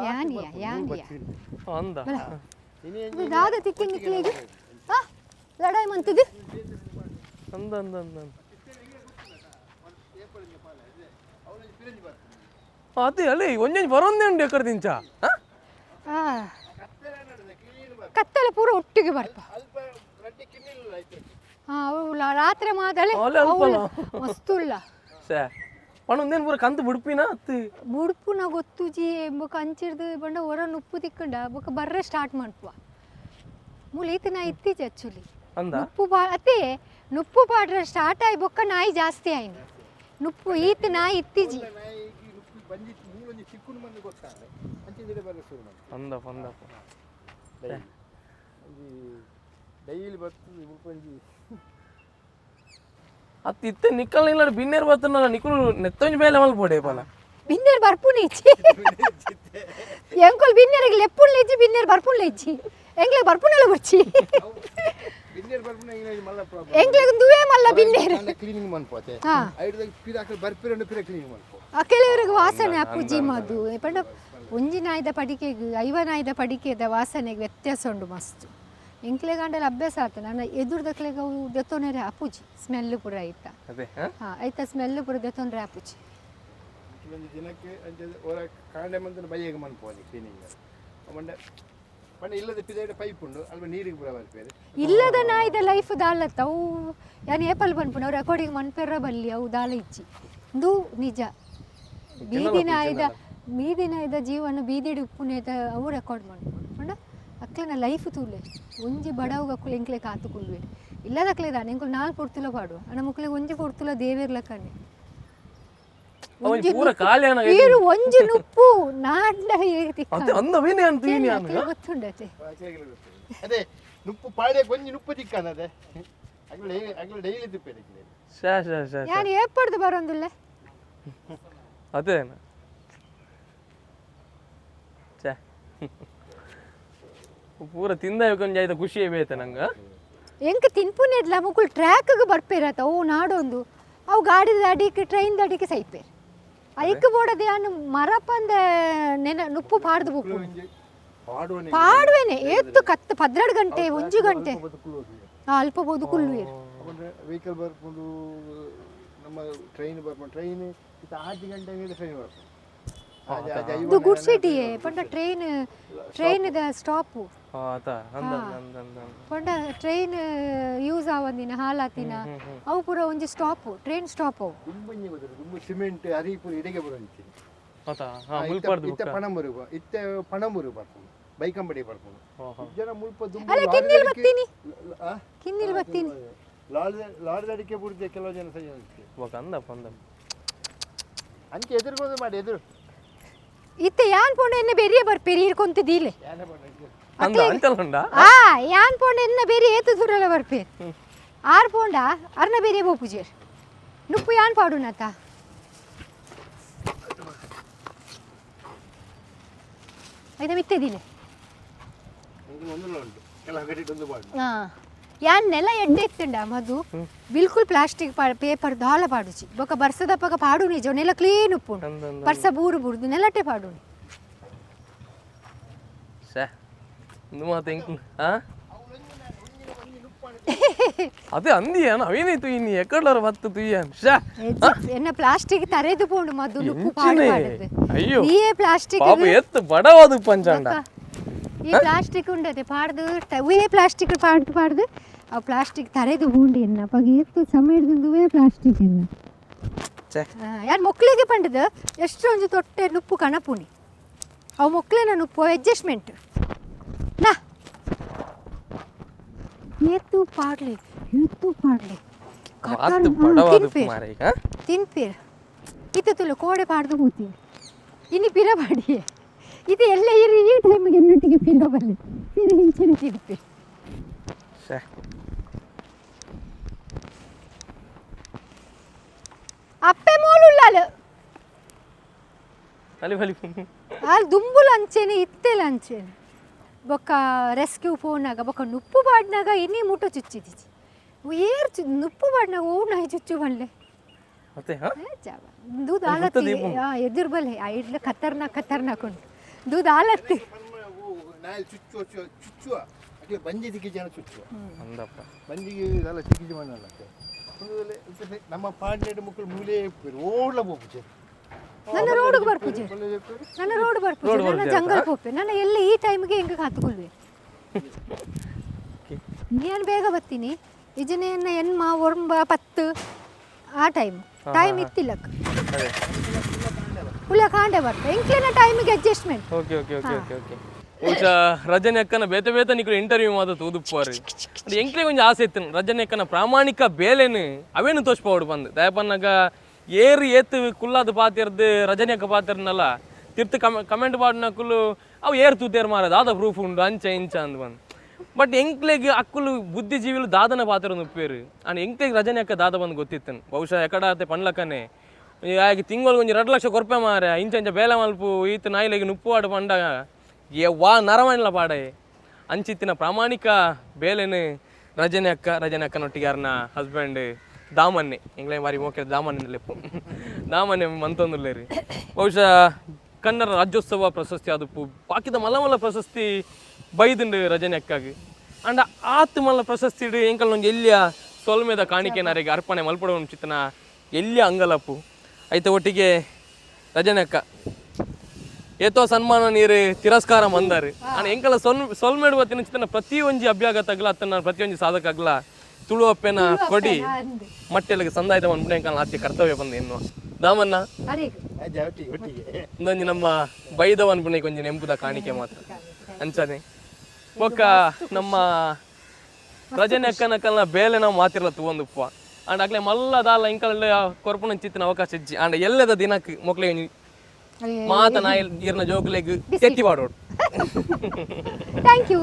ಅಂದ ದಾದ ತಿಕ್ಕಿನಿಕ್ಲಿಗೆ ಲಡಾಯಿ ಮಂತದು ಅಂದ ಅಂದ ಅಂದ ಅದೇ ಅಲ್ಲೇ ಒಂಜೊಂದು ಬರೋಂದೇ ಉಂಟು ಎಕಡೆ ದಿಂಚ ಕತ್ತಲೆ ಪೂರ ಒಟ್ಟಿಗೆ ಬರ್ಪ ರಾತ್ರಿ ಮಾದಲೆ ಮಸ್ತುಲ್ಲ ಪಣೊಂದೇನು ಪೂರ ಕಂತು ಬುಡ್ಪಿನ ಅತ್ತು ಬುಡ್ಪುನ ಗೊತ್ತುಜಿ ಬೊಕ ಅಂಚಿರ್ದು ಬಂಡ ಹೊರ ನುಪ್ಪು ತಿಕ್ಕಂಡ ಬೊಕ ಬರ್ರೆ ಸ್ಟಾರ್ಟ್ ಮಾಡ್ಪುವ ಮೂಲ ನಾ ಇತ್ತೀಚೆ ಆಕ್ಚುಲಿ ನುಪ್ಪು ಅತ್ತೆ ನುಪ್ಪು ಪಾಡ್ರೆ ಸ್ಟಾರ್ಟ್ ಆಯ್ ಬೊಕ್ಕ ನಾಯಿ ಜಾಸ್ತಿ ಆಯ್ನು ನುಪ್ಪು ಈತ ನಾಯಿ ಇತ್ತೀಜಿ ಅಂದಪ್ಪ ಅಂದಪ್ಪ ಡೈಲಿ ಬರ್ತದೆ ಅತ್ತು ಇತ್ತೆ ನಿಕ್ಕಲ್ ಇಲ್ಲ ಬಿನ್ನೇರು ಬರ್ತನಲ್ಲ ನಿಕ್ಕಲು ನೆತ್ತೊಂಜಿ ಮೇಲೆ ಮಲ್ಪೋಡೆ ಪಲ ಬಿನ್ನೇರು ಬರ್ಪುನ ಇಚ್ಚಿ ಎಂಕೊಲ್ ಬಿನ್ನೇರಿಗೆ ಲೆಪ್ಪುಳ್ಳ ಇಚ್ಚಿ ಬಿನ್ನೇರು ಬರ್ಪುಳ್ಳ ಇಚ್ಚಿ ಎಂಗ್ಲೆ ಬರ್ಪುನೆಲ್ಲ ಬರ್ಚಿ ಎಂಗ್ಲೆ ದುವೆ ಮಲ್ಲ ಬಿನ್ನೇರು ಕ್ಲೀನಿಂಗ್ ಮನ್ಪೋತೆ ಐಡ್ದಾಗ ಪಿರಾಕಲ್ ಬರ್ಪಿರಂಡು ಪಿರ ಕ್ಲೀನಿಂಗ್ ಮನ್ಪೋ ಕೆಲವರಿಗೆ ವಾಸನೆ ಅಪ್ಪುಜಿ ಮದು ಪಂಡ ಒಂಜಿ ನಾಯ್ದ ಪಡಿಕೆಗೆ ಐವ ನಾಯ್ದ ಪಡಿಕೆದ ವಾಸನೆಗೆ ವ್ಯತ್ಯಾಸ ಉಂಡು ಮಸ್ತ್ ಎಂಕ್ಲೆ ಗಂಡಲ್ಲಿ ಅಭ್ಯಾಸ ಆತ ನನ್ನ ಎದುರ್ದಕ್ಲೆಗೆ ಅವು ದೆತ್ತೊನೆರೆ ಅಪ್ಪುಜಿ ಸ್ಮೆಲ್ ಪುರ ಆಯ್ತಾ ಆಯ್ತಾ ಸ್ಮೆಲ್ ಪುರ ದೆತ್ತೊಂದ್ರೆ ಅಪ್ಪುಜಿ ಒಂದು ದಿನಕ್ಕೆ ಅವರ ಕಾಂಡೆ ಮಂತ್ರ ಬೈಯಗೆ ಮನ್ಪೋದು ಕ್ಲೀನಿಂಗ್ ಮಂಡ ಪಂಡ ಇಲ್ಲದ ಪಿದಾಡ ಪೈಪ್ ಉಂಡು ಅಲ್ವ ನೀರಿಗೆ ಪುರ ಬರ್ಪೇರು ಇಲ್ಲದ ನಾಯ್ದ ಲೈಫ್ ದಾಲತ್ತ ಅವು ಯಾನ್ ಏಪಲ್ ಬನ್ಪುಣ ಅವ್ರು ಅಕಾರ್ಡಿಂಗ್ ಮನ್ಪೆರ್ರ ಬಲ್ಲಿ ಅವು ದಾಲ ಇಚ್ಚಿ ಇದು ನಿಜ ಬೀದಿನಾಯ್ದ ಜೀವನ ಬೀದಿಡಿ ಉಪ್ಪುನೇದ ಅವು ರೆಕಾರ್ಡ್ ಮಾಡ್ಕೊಂಡು ಪಂಡ ಅಕ್ಲೆನ ಲೈಫ್ ತೂಲೆ ಒಂಜಿ ಬಡವ್ಗ ಅಕ್ಕುಲು ಎಂಕ್ಲೆ ಕಾತು ಕುಲ್ವೆ ಇಲ್ಲದಕ್ಲೆದ ಎಂಕುಲು 4 ಪೊರ್ತುಲ ಪಾಡು ಅಣ್ಣ ಮುಕ್ಲೆ ಒಂಜಿ ಪೊರ್ತುಲ ದೇವೇರ್ಲಕ್ಕನೆ ಈರು ಒಂಜಿ ನುಪ್ಪು ನಾಂಡ ಗೊತ್ತುಂಡತೆ ಅದೇ ನುಪ್ಪು ಪಾಡೆ ಒಂಜಿ ನುಪ್ಪು ತಿಕ್ಕನದೆ ಅಗ್ಲ ಡೈಲಿ ತಿಪ್ಪೆ ಯಾನ್ ಏಪಡ್ದು ಬರೋಂದಿಲ್ಲ ಅದೇ ಪೂರ ತಿಂದ ಕೊಂಚ ಖುಷಿ ಬೇತೆ ನಂಗ ಎಂಕ ತಿನ್ಪುನೆದ್ಲ ಮುಕುಲ್ ಟ್ರ್ಯಾಕ್ಗೆ ಬರ್ಪೇರತ್ತ ಅವು ನಾಡೊಂದು ಅವು ಗಾಡಿದ ಅಡಿಕೆ ಟ್ರೈನ್ ಅಡಿಕೆ ಸೈಪೇರು ಐಕ್ ಬೋಡದೆ ಅನ್ನು ಮರಪಂದ ನೆನ ನುಪ್ಪು ಪಾಡ್ದು ಬೋಕು ಪಾಡುವೆನೆ ಏತ್ತು ಕತ್ತು 12 ಗಂಟೆ 1 ಗಂಟೆ ಅಲ್ಪ ಬೋದು ಕುಲ್ವೇರು ವೆಹಿಕಲ್ ಬರ್ಕೊಂಡು ನಮ್ಮ ಟ್ರೈನ್ ಬರ್ಕೊಂಡು ಟ್ರೈನ್ 8 ಗಂಟೆಗೆ ಟ್ರೈನ್ ಬರ್ಕೊಂಡು ಇದು ಗುಡ್ ಸಿಟಿಯೇ ಪಂಡ ಟ್ರೈನ್ ದ ಸ್ಟಾಪ್ ಪಂಡ ಟ್ರೈನ್ ಯೂಸ್ ಆವಂದಿನ ಹಾಲಾತಿನ ಅವು ಪೂರ ಒಂಜಿ ಸ್ಟಾಪ್ ಟ್ರೈನ್ ಸ್ಟಾಪ್ ಅವು ತುಂಬ ಸಿಮೆಂಟ್ ಹರಿಪುರ ಇಡೆಗೆ ಬರೋಂಚಿ ಇತ್ತೆ ಪಣಂಬೂರು ಬರ್ಕೊಂಡು ಬೈಕಂಬಡಿ ಬರ್ಕೊಂಡು ಜನ ಮುಲ್ಪ ಕಿನ್ನಿಲ್ ಬತ್ತೀನಿ ಲಾಡ್ದ ಅಡಿಕೆ ಬಿಡ್ತೆ ಕೆಲವು ಜನ ಸರಿ ಅಂಚೆ ಎದುರುಗೋದು ಮಾಡಿ ಎದುರು ಇತ್ತೆ ಯಾನ್ ಪೋಂಡ ಎನ್ನ ಬೆರಿಯ ಬರ್ಪೇರಿ ಹಿಡ್ಕೊಂತಿದ್ದೀಲೆ ಯಾನ್ ಪೋಂಡ ಎನ್ನ ಬೇರೆ ಏತು ದೂರಲ್ಲ ಬರ್ಪೇರಿ ಆರ್ ಪೋಂಡ ಅರ್ನ ಬೇರೆ ಬೋಪುಜೇರ್ ನುಪ್ಪು ಯಾನ್ ಪಾಡುನತ ಆಯ್ತಾ ಮಿತ್ತದಿಲೆ ಯಾನ್ ನೆಲ ಎಡ್ಡೆ ಇತ್ತಂಡ ಮದು ಬಿಲ್ಕುಲ್ ಪ್ಲಾಸ್ಟಿಕ್ ಪೇಪರ್ ದಾಲ ಪಾಡುಚಿ ಬೊಕ ಬರ್ಸದಪ್ಪಗ ಪಾಡು ನಿಜ ನೆಲ ಕ್ಲೀನ್ ಉಪ್ಪುಂಡು ಬರ್ಸ ಬೂರು ಬುಡ್ದು ನೆಲಟ್ಟೆ ಪಾಡು ಅದೇ ಅಂದಿಯಾನ ಅವೇನಾಯ್ತು ಇನ್ನು ಎಕ್ಕಡ್ಲಾರ ಬತ್ತು ತುಯ್ಯಾನ್ ಶಾ என்ன பிளாஸ்டிக் தரைது போண்டு மது லுப்பு பாடுது ಅಯ್ಯೋ நீயே பிளாஸ்டிக் ಪಾಪ ಎತ್ತು ಬಡವಾದು ಪಂಚಾಂಡ ಈ ಪ್ಲಾಸ್ಟಿಕ್ ಉಂಡದೆ ಪಾಡ್ದು ಉವೇ ಪ್ಲಾಸ್ಟಿಕ್ ಪಾಡ್ದು ಆ ಪ್ಲಾಸ್ಟಿಕ್ ತರೆದು ಹೂಂಡಿ ಎನ್ನ ಪಗ ಎತ್ತು ಸಮಯದಿಂದ ಉವೇ ಪ್ಲಾಸ್ಟಿಕ್ ಎನ್ನ ಯಾರು ಮಕ್ಕಳಿಗೆ ಪಂಡದು ಎಷ್ಟು ಒಂಜಿ ತೊಟ್ಟೆ ನುಪ್ಪು ಕಣಪುನಿ ಅವು ಮಕ್ಕಳೇನ ನುಪ್ಪು ಅಡ್ಜಸ್ಟ್ಮೆಂಟ್ ನಾ ಎತ್ತು ಪಾಡ್ಲಿ ಮಾತು ಬಡವಾದು ಮಾರೆ ಈಗ ತಿನ್ಪೀರ ಇದು ತುಳು ಕೋಡೆ ಪಾಡ್ದು ಕೂತಿ ಇನ್ನು ಪಿರ ಬಾಡಿಯೇ ಇದು ಎಲ್ಲ ಇರಿ ಈ ಟೈಮಿಗೆ ಎನ್ನೊಟ್ಟಿಗೆ ಪಿರ ಬರಲಿ ಪಿರ ಹಿಂಚಿನ ತಿನ್ಪಿ ಅಪ್ಪೆ ಮೋಲುಳ್ಳಾಲು ಅಲ್ಲಿ ಬಲಿ ಅಲ್ಲಿ ದುಂಬುಲು ಅಂಚೇನೆ ಇತ್ತೆಲ್ಲ ಅಂಚೇನೆ ಬೊಕ್ಕ ರೆಸ್ಕ್ಯೂ ಫೋನಾಗ ಬೊಕ್ಕ ನುಪ್ಪು ಬಾಡ್ನಾಗ ಇನ್ನೀ ಮುಟ್ಟು ಚುಚ್ಚಿದಿಚ್ಚಿ ಏರ್ ನುಪ್ಪು ಬಾಡ್ನಾಗ ಓಡ್ ನಾಯಿ ಚುಚ್ಚು ಬಲ್ಲೆ ಮತ್ತೆ दूध आलती एदुर बल है इट्ला खतरनाक उंटु दूध आलती ನಾಯಿ ಚುಚ್ಚುವ ಅಕ್ಕೆ ಬಂಜಿ ದಿಕ್ಕಿ ಜನ ಚುಚ್ಚುವ ಅಂದಪ್ಪ ಬಂಜಿಗೆ ಇದೆಲ್ಲ ಚಿಕ್ಕಿ ಮಾಡಲ್ಲ ನಮ್ಮ ಪಾಂಡೆಡ್ ಮಕ್ಕಳು ಮೂಲೆ ರೋಡ್ಲ ಹೋಗ್ಬಿಟ್ಟೆ ನನ್ನ ರೋಡ್ಗೆ ಬರ್ಪುಜೆ ನನ್ನ ಜಂಗಲ್ ಹೋಗ್ಪೆ ನನ್ನ ಎಲ್ಲಿ ಈ ಟೈಮ್ಗೆ ಹೆಂಗೆ ಕಾತ್ಕೊಳ್ವೆ ಏನು ಬೇಗ ಬರ್ತೀನಿ ಇಜನೇನ ಎನ್ಮ ಒರ್ಂಬ 10 ಆ ಟೈಮ್ ಇತ್ತಿಲ್ಲಕ್ಕ ಹುಳ ಕಾಂಡೆ ಬರ್ತೆ ಎಂಕ್ಲೆನ ಟೈಮಿಗೆ ಅಡ್ಜಸ್ಟ್ಮೆಂಟ್ ಓಕೆ ಬಹುಶಃ ರಜನಿ ಅಕ್ಕನ ಬೇತೆ ನಿಕ್ಲು ಇಂಟರ್ವ್ಯೂ ಮಾತು ತೂದುಪ್ಪಾರಿ ಅದು ಎಂಕ್ಲೆ ಕೊಂಚ ಆಸೆ ಇತ್ತು ರಜನಿ ಅಕ್ಕನ ಪ್ರಾಮಾಣಿಕ ಬೇಲೆನು ಅವೇನು ತೋಚ್ಪೋಡು ಬಂದು ದಯಪನ್ನಾಗ ಏರು ಏತು ಕುಲ್ಲಾದ ಪಾತಿರ್ದು ರಜನಿ ಅಕ್ಕ ಪಾತಿರ್ನಲ್ಲ ತಿರ್ತು ಕಮೆಂಟ್ ಮಾಡಿನಕ್ಕಲು ಅವು ಏರು ತೂತೇರು ಮಾರದು ಆದ ಪ್ರೂಫ್ ಉಂಡು ಅಂಚ ಇಂಚ ಅಂದ್ ಬಂದು ಬಟ್ ಎಂಕ್ಲೆಗೆ ಅಕ್ಕಲು ಬುದ್ಧಿಜೀವಿಲು ದಾದನ ಪಾತ್ರ ಉಪ್ಪೇರು ಅಂಡ್ ಎಂಕ್ಲೆಗೆ ರಜನಿ ಅಕ್ಕ ದಾದ ಬಂದು ಗೊತ್ತಿತ್ತನು ಬಹುಶಃ ಎಕಡಾತೆ ಪಂಡ್ಲಕ್ಕನೆ ಆಗಿ ತಿಂಗಳು ಒಂಜಿ 2 ಲಕ್ಷ ಕೊರ್ಪೆ ಮಾರೆ ಇಂಚ ಬೇಲೆ ಮಲ್ಪು ಈತ ನಾಯಿಲೆಗೆ ನುಪ್ಪು ಆಡು ಪಂಡ ವಾ ನರಮಣ್ಣ ಪಾಡೆ ಅಂಚಿತ್ತಿನ ಪ್ರಾಮಾಣಿಕ ಬೇಲೆನು ರಜನಿ ಅಕ್ಕನೊಟ್ಟಿಗೆ ಯಾರನ್ನ ಹಸ್ಬೆಂಡ್ ದಾಮನ್ನೆ ಎಂಗ್ಲೇ ಮಾರಿ ಮೋಕೆ ದಾಮನ್ನೆಲ್ಲೆಪ್ಪು ದಾಮನ್ನೆ ಮಂತೊಂದುಲ್ಲೇರಿ ಬಹುಶಃ ಕನ್ನಡ ರಾಜ್ಯೋತ್ಸವ ಪ್ರಶಸ್ತಿ ಆದಪ್ಪು ಬಾಕಿದ ಮಲ್ಲ ಪ್ರಶಸ್ತಿ ಬೈದುಂಡು ರಜನಿ ಅಕ್ಕಾಗಿ ಅಂಡ್ ಆತು ಮಲ್ಲ ಪ್ರಶಸ್ತಿ ಇಡು ಎಂಕಲ್ ನೊಂದು ಎಲ್ಲಿಯ ಸೊಲ್ಮೆದ ಕಾಣಿಕೆ ನಾರಿಗೆ ಅರ್ಪಣೆ ಮಲ್ಪಡೋ ಚಿತ್ತನ ಎಲ್ಲಿಯ ಅಂಗಲಪ್ಪು ಐತೆ ಒಟ್ಟಿಗೆ ರಜನಿ ಅಕ್ಕ ಏತೋ ಸನ್ಮಾನ ನೀರು ತಿರಸ್ಕಾರ ಮಂದಾರು ಅಣ್ಣ ಎಂಕಲ ಸೊಲ್ಮೇಡು ಬತ್ತಿನ ಚಿತ್ತನ ಪ್ರತಿಯೊಂಜಿ ಅಭ್ಯಾಗತ್ತಾಗಲ ಅತ್ತನ ಪ್ರತಿಯೊಂಜಿ ಸಾಧಕಾಗಲ ತುಳು ಅಪ್ಪೆನ ಕೊಡಿ ಮಟ್ಟೆಲ್ಲಿಗೆ ಸಂದಾಯದ ಅನ್ಬಿಟ್ಟು ಎಂಕಲ್ ಆದ್ಯ ಕರ್ತವ್ಯ ಬಂದ ಇನ್ನು ದಾಮನ್ನ ಒಂದೊಂದು ನಮ್ಮ ಬೈದವ ಅನ್ಬಿಟ್ಟು ಕೊಂಚ ನೆಂಪುದ ಕಾಣಿಕೆ ಮಾತ್ರ ಅಂಚನೆ ಒಕ್ಕ ನಮ್ಮ ರಜನಿ ಅಕ್ಕನಕ್ಕಲ್ನ ಬೇಲೆ ನಾವು ಮಾತಿರಲ್ಲ ತಗೊಂಡುಪ್ಪ ಅಂಡ್ ಆಗ್ಲೇ ಮಲ್ಲದಾಲ ಇಂಕಲ್ ಕೊರ್ಪುನ ಚಿತ್ತಿನ ಅವಕಾಶ ಇಜ್ಜಿ ಅಂಡ್ ಎಲ್ಲದ ದಿನಕ್ಕೆ ಮೊಕ್ಲೆ ಮಾತನ ಇರ್ನ ಜೋಕ್ಲೆಗ್ ತೆತ್ತಿ ಮಾಡೋಡು ಥ್ಯಾಂಕ್ ಯು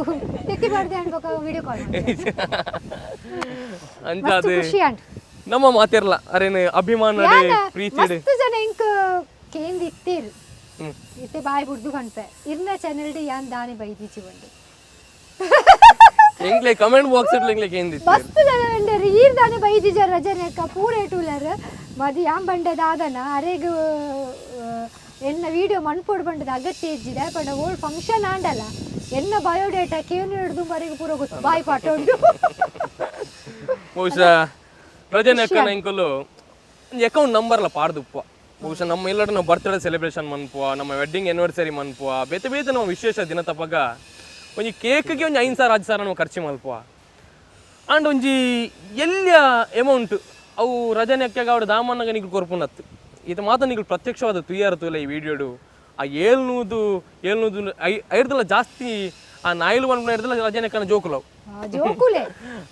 ತೆತ್ತಿ ಮಾಡ್ದೆ ಅನ್ಬೇಕು ವಿಡಿಯೋ ಕಾಲ್ ಅಂಚಾದೆ ನಮ್ಮ ಮಾತಿರಲ್ಲ ಅರೇನು ಅಭಿಮಾನ ಪ್ರೀತಿ ಮಸ್ತ್ ಜನ ಇಂಕ ಕೇಂದ್ ಇತ್ತೇರು ಇತ್ತೆ ಬಾಯಿ ಬುಡ್ದು ಕಣ್ಪೆ ಇರ್ನ ಚಾನೆಲ್ ಯಾನ್ ದಾನೆ ಬೈದಿಚ್ಚಿ ಬಂದು ಎಂಗ್ಲೆ ಕಮೆಂಟ್ ಬಾಕ್ಸ್ ಇಟ್ಲ ಎಂಗ್ಲೆ ಕೇಂದಿತ್ತು ಮಸ್ತ್ ಜನ ಎಂಡರು ಈರ್ ದಾನೆ ಬೈದಿಜ ರಜನಿ ಅಕ್ಕ ಪೂರೆ ಟೂಲರ್ ಮದಿ ಯಾನ್ ಬಂಡೆ ದಾದನ ಅರೆಗ್ ಎನ್ನ ವಿಡಿಯೋ ಮನ್ಪೋಡು ಬಂಡದ ಅಗತ್ಯ ಇಜ್ಜಿದೆ ಪಂಡ ಓಲ್ಡ್ ಫಂಕ್ಷನ್ ಆಂಡಲ್ಲ ಎನ್ನ ಬಯೋಡೇಟಾ ಕೇನು ಹಿಡ್ದು ಮರೆಗೆ ಪೂರ ಗೊತ್ತು ಬಾಯಿ ಪಾಠ ಉಂಟು ಬಹುಶಃ ರಜನಿ ಅಕ್ಕನ ಎಂಕಲು ಅಕೌಂಟ್ ನಂಬರ್ಲ ಪಾಡ್ದುಪ್ಪ ಬಹುಶಃ ನಮ್ಮ ಎಲ್ಲರೂ ನಾವು ಬರ್ತ್ಡೇ ಸೆಲೆಬ್ರೇಷನ್ ಮನ್ಪುವ ನಮ್ಮ ವೆಡ್ಡಿಂಗ್ ಆ್ಯನಿವರ್ಸರಿ ಮನ್ಪುವ ಬೇತೆ ನಾವು ವಿಶೇಷ ದಿನ ತಪ್ಪಾಗ ಒಂಜಿ ಕೇಕ್ಗೆ ಒಂದು 5,000 ನಾವು ಖರ್ಚು ಮಲ್ಪುವ ಆಂಡ್ ಒಂಜಿ ಎಲ್ಲಿಯ ಅಮೌಂಟ್ ಅವು ರಜನಿ ಅಕ್ಕಾಗ ಅವಳು ದಾಮನ್ನಾಗ ನಿಗ್ಲು ಕೊರ್ಪುನತ್ತು ಇದು ಮಾತ್ರ ನಿಗ್ಲು ಪ್ರತ್ಯಕ್ಷವಾದ ತುಯ್ಯಾರತುಲ್ಲ ಈ ವಿಡಿಯೋಡು ಆ 700 ಐರ್ದಲ್ಲ ಜಾಸ್ತಿ ಆ ನಾಯಿಲು ಮನ್ಪುನ ಇರ್ದಲ್ಲ ರಜನಿ ಅಕ್ಕನ ಜೋಕುಲವು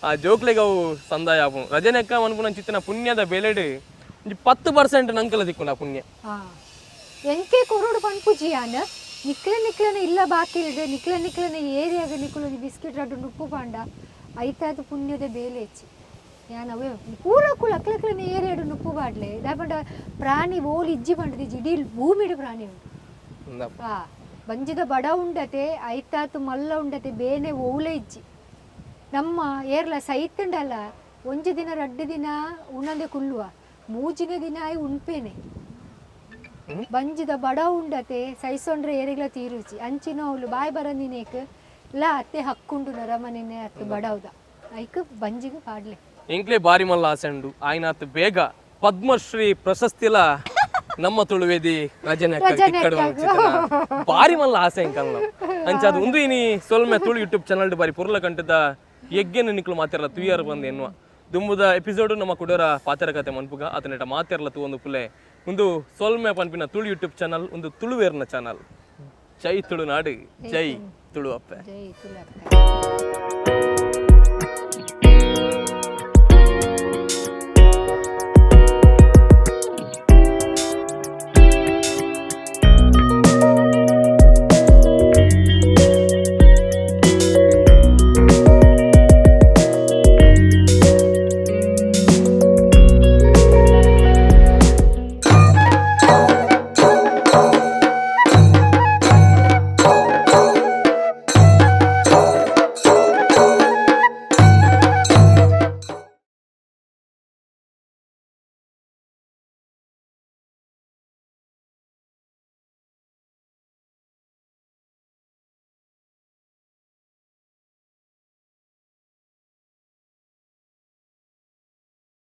ಆ ಜೋಕ್ಲೆಗೆ ಅವು ಸಂದಾಯ ಆಪು ರಜನಿ ಅಕ್ಕ ಮನ್ಪುನ ಚಿತ್ತಿನ ಪುಣ್ಯದ ಬೆಲೆಡು 10% ನಂಕಲ ದಿಕ್ಕುಂಡ ಪುಣ್ಯ ಎಂಕೆ ಕೊರೋಡು ಪನ್ಪುಜಿಯಾನ ನಿಕ್ಲನ ಇಲ್ಲ ಬಾಕಿ ನಿಕ್ಲನ ಏರಿಯಾಗ ನಿಕ್ಕಲು ಬಿಸ್ಕಿಟ್ ರಡ್ಡು ನುಪ್ಪು ಪಾಂಡ ಐತಾದ ಪುಣ್ಯದ ಬೇಲೆ ಹೆಚ್ಚಿ ಯಾನ್ ಅವೇ ಪೂರ ಕುಲ ಅಕ್ಲಕ್ಲನ ಏರಿಯಾಡು ನುಪ್ಪು ಬಾಡ್ಲೆ ದಾಪಂಡ ಪ್ರಾಣಿ ಓಲ್ ಇಜ್ಜಿ ಪಂಡದಿಜ್ಜಿ ಇಡೀ ಭೂಮಿಡು ಪ್ರಾಣಿ ಉಂಟು ಬಂಜಿದ ಬಡ ಉಂಡತೆ ಐತಾತು ಮಲ್ಲ ಉಂಡತೆ ಬೇನೆ ಓಲೆ ಇಜ್ಜಿ ನಮ್ಮ ಏರ್ಲ ಸೈತುಂಡಲ್ಲ ಒಂಜಿ ದಿನ 2 ದಿನ ಉಣ್ಣಂದೆ ಕುಲ್ಲುವ ಮೂಜಿನ ದಿನ ಆಯ್ ಉಣ್ಪೇನೆ ಬಂಜಿದ ಬಡ ಉಂಡತೆ ಸೈಸೊಂಡ್ರೆ ಏರಿಗ್ಲ ತೀರುಚಿ ಅಂಚಿನ ಅವಳು ಬಾಯ್ ಬರಂದಿನೇಕ್ ಇಲ್ಲ ಅತ್ತೆ ಹಕ್කුಂಡು ನರಮನೆನೆ ಅತ್ತು ಬಡವ್ದ ಐಕ್ ಬಂಜಿಗೆ ಪಾಡ್ಲೆ ಇಂಕ್ಲೆ ಬಾರಿ ಮಲ್ಲ ಆಸೆಂಡು ఆయన ಬೇಗ ಪದ್ಮಶ್ರೀ ಪ್ರಶಸ್ತಿಲ ನಮ್ಮ ತುಳುವೇದಿ ರಜನೆ ಬಾರಿ ಮಲ್ಲ ಆಸೆ ಇಂಕಲ್ಲ ಅಂಚಾದ ಒಂದು ಇನಿ ಸೊಲ್ಮೆ ತುಳು ಯೂಟ್ಯೂಬ್ ಚಾನಲ್ ಬಾರಿ ಪುರ್ಲ ಕಂಟದ ಎಗ್ಗೆನ ನಿಕ್ಲು ಮಾತಿರಲ್ಲ ತುಯ್ಯಾರ ಬಂದು ಎನ್ನುವ ದುಂಬುದ ಎಪಿಸೋಡು ನಮ್ಮ ಕುಡೋರ ಪಾತ್ರ ಕತೆ ಮನ್ಪುಗ ಆತನೆಟ ಮಾತಿರಲ್ಲ ತೂ ಒಂದು ಪುಲೆ ಒಂದು ಸೊಲ್ಮೆ ಪನ್ಪಿನ ತುಳು ಯೂಟ್ಯೂಬ್ ಚಾನಲ್ ಒಂದು ತುಳುವೇರ್ನ ಚಾನಲ್ ಜೈ ತುಳುನಾಡು ಜೈ ತುಳು ಅಪ್ಪೆ ಜೈ ತುಳು ಅಪ್ಪೆ.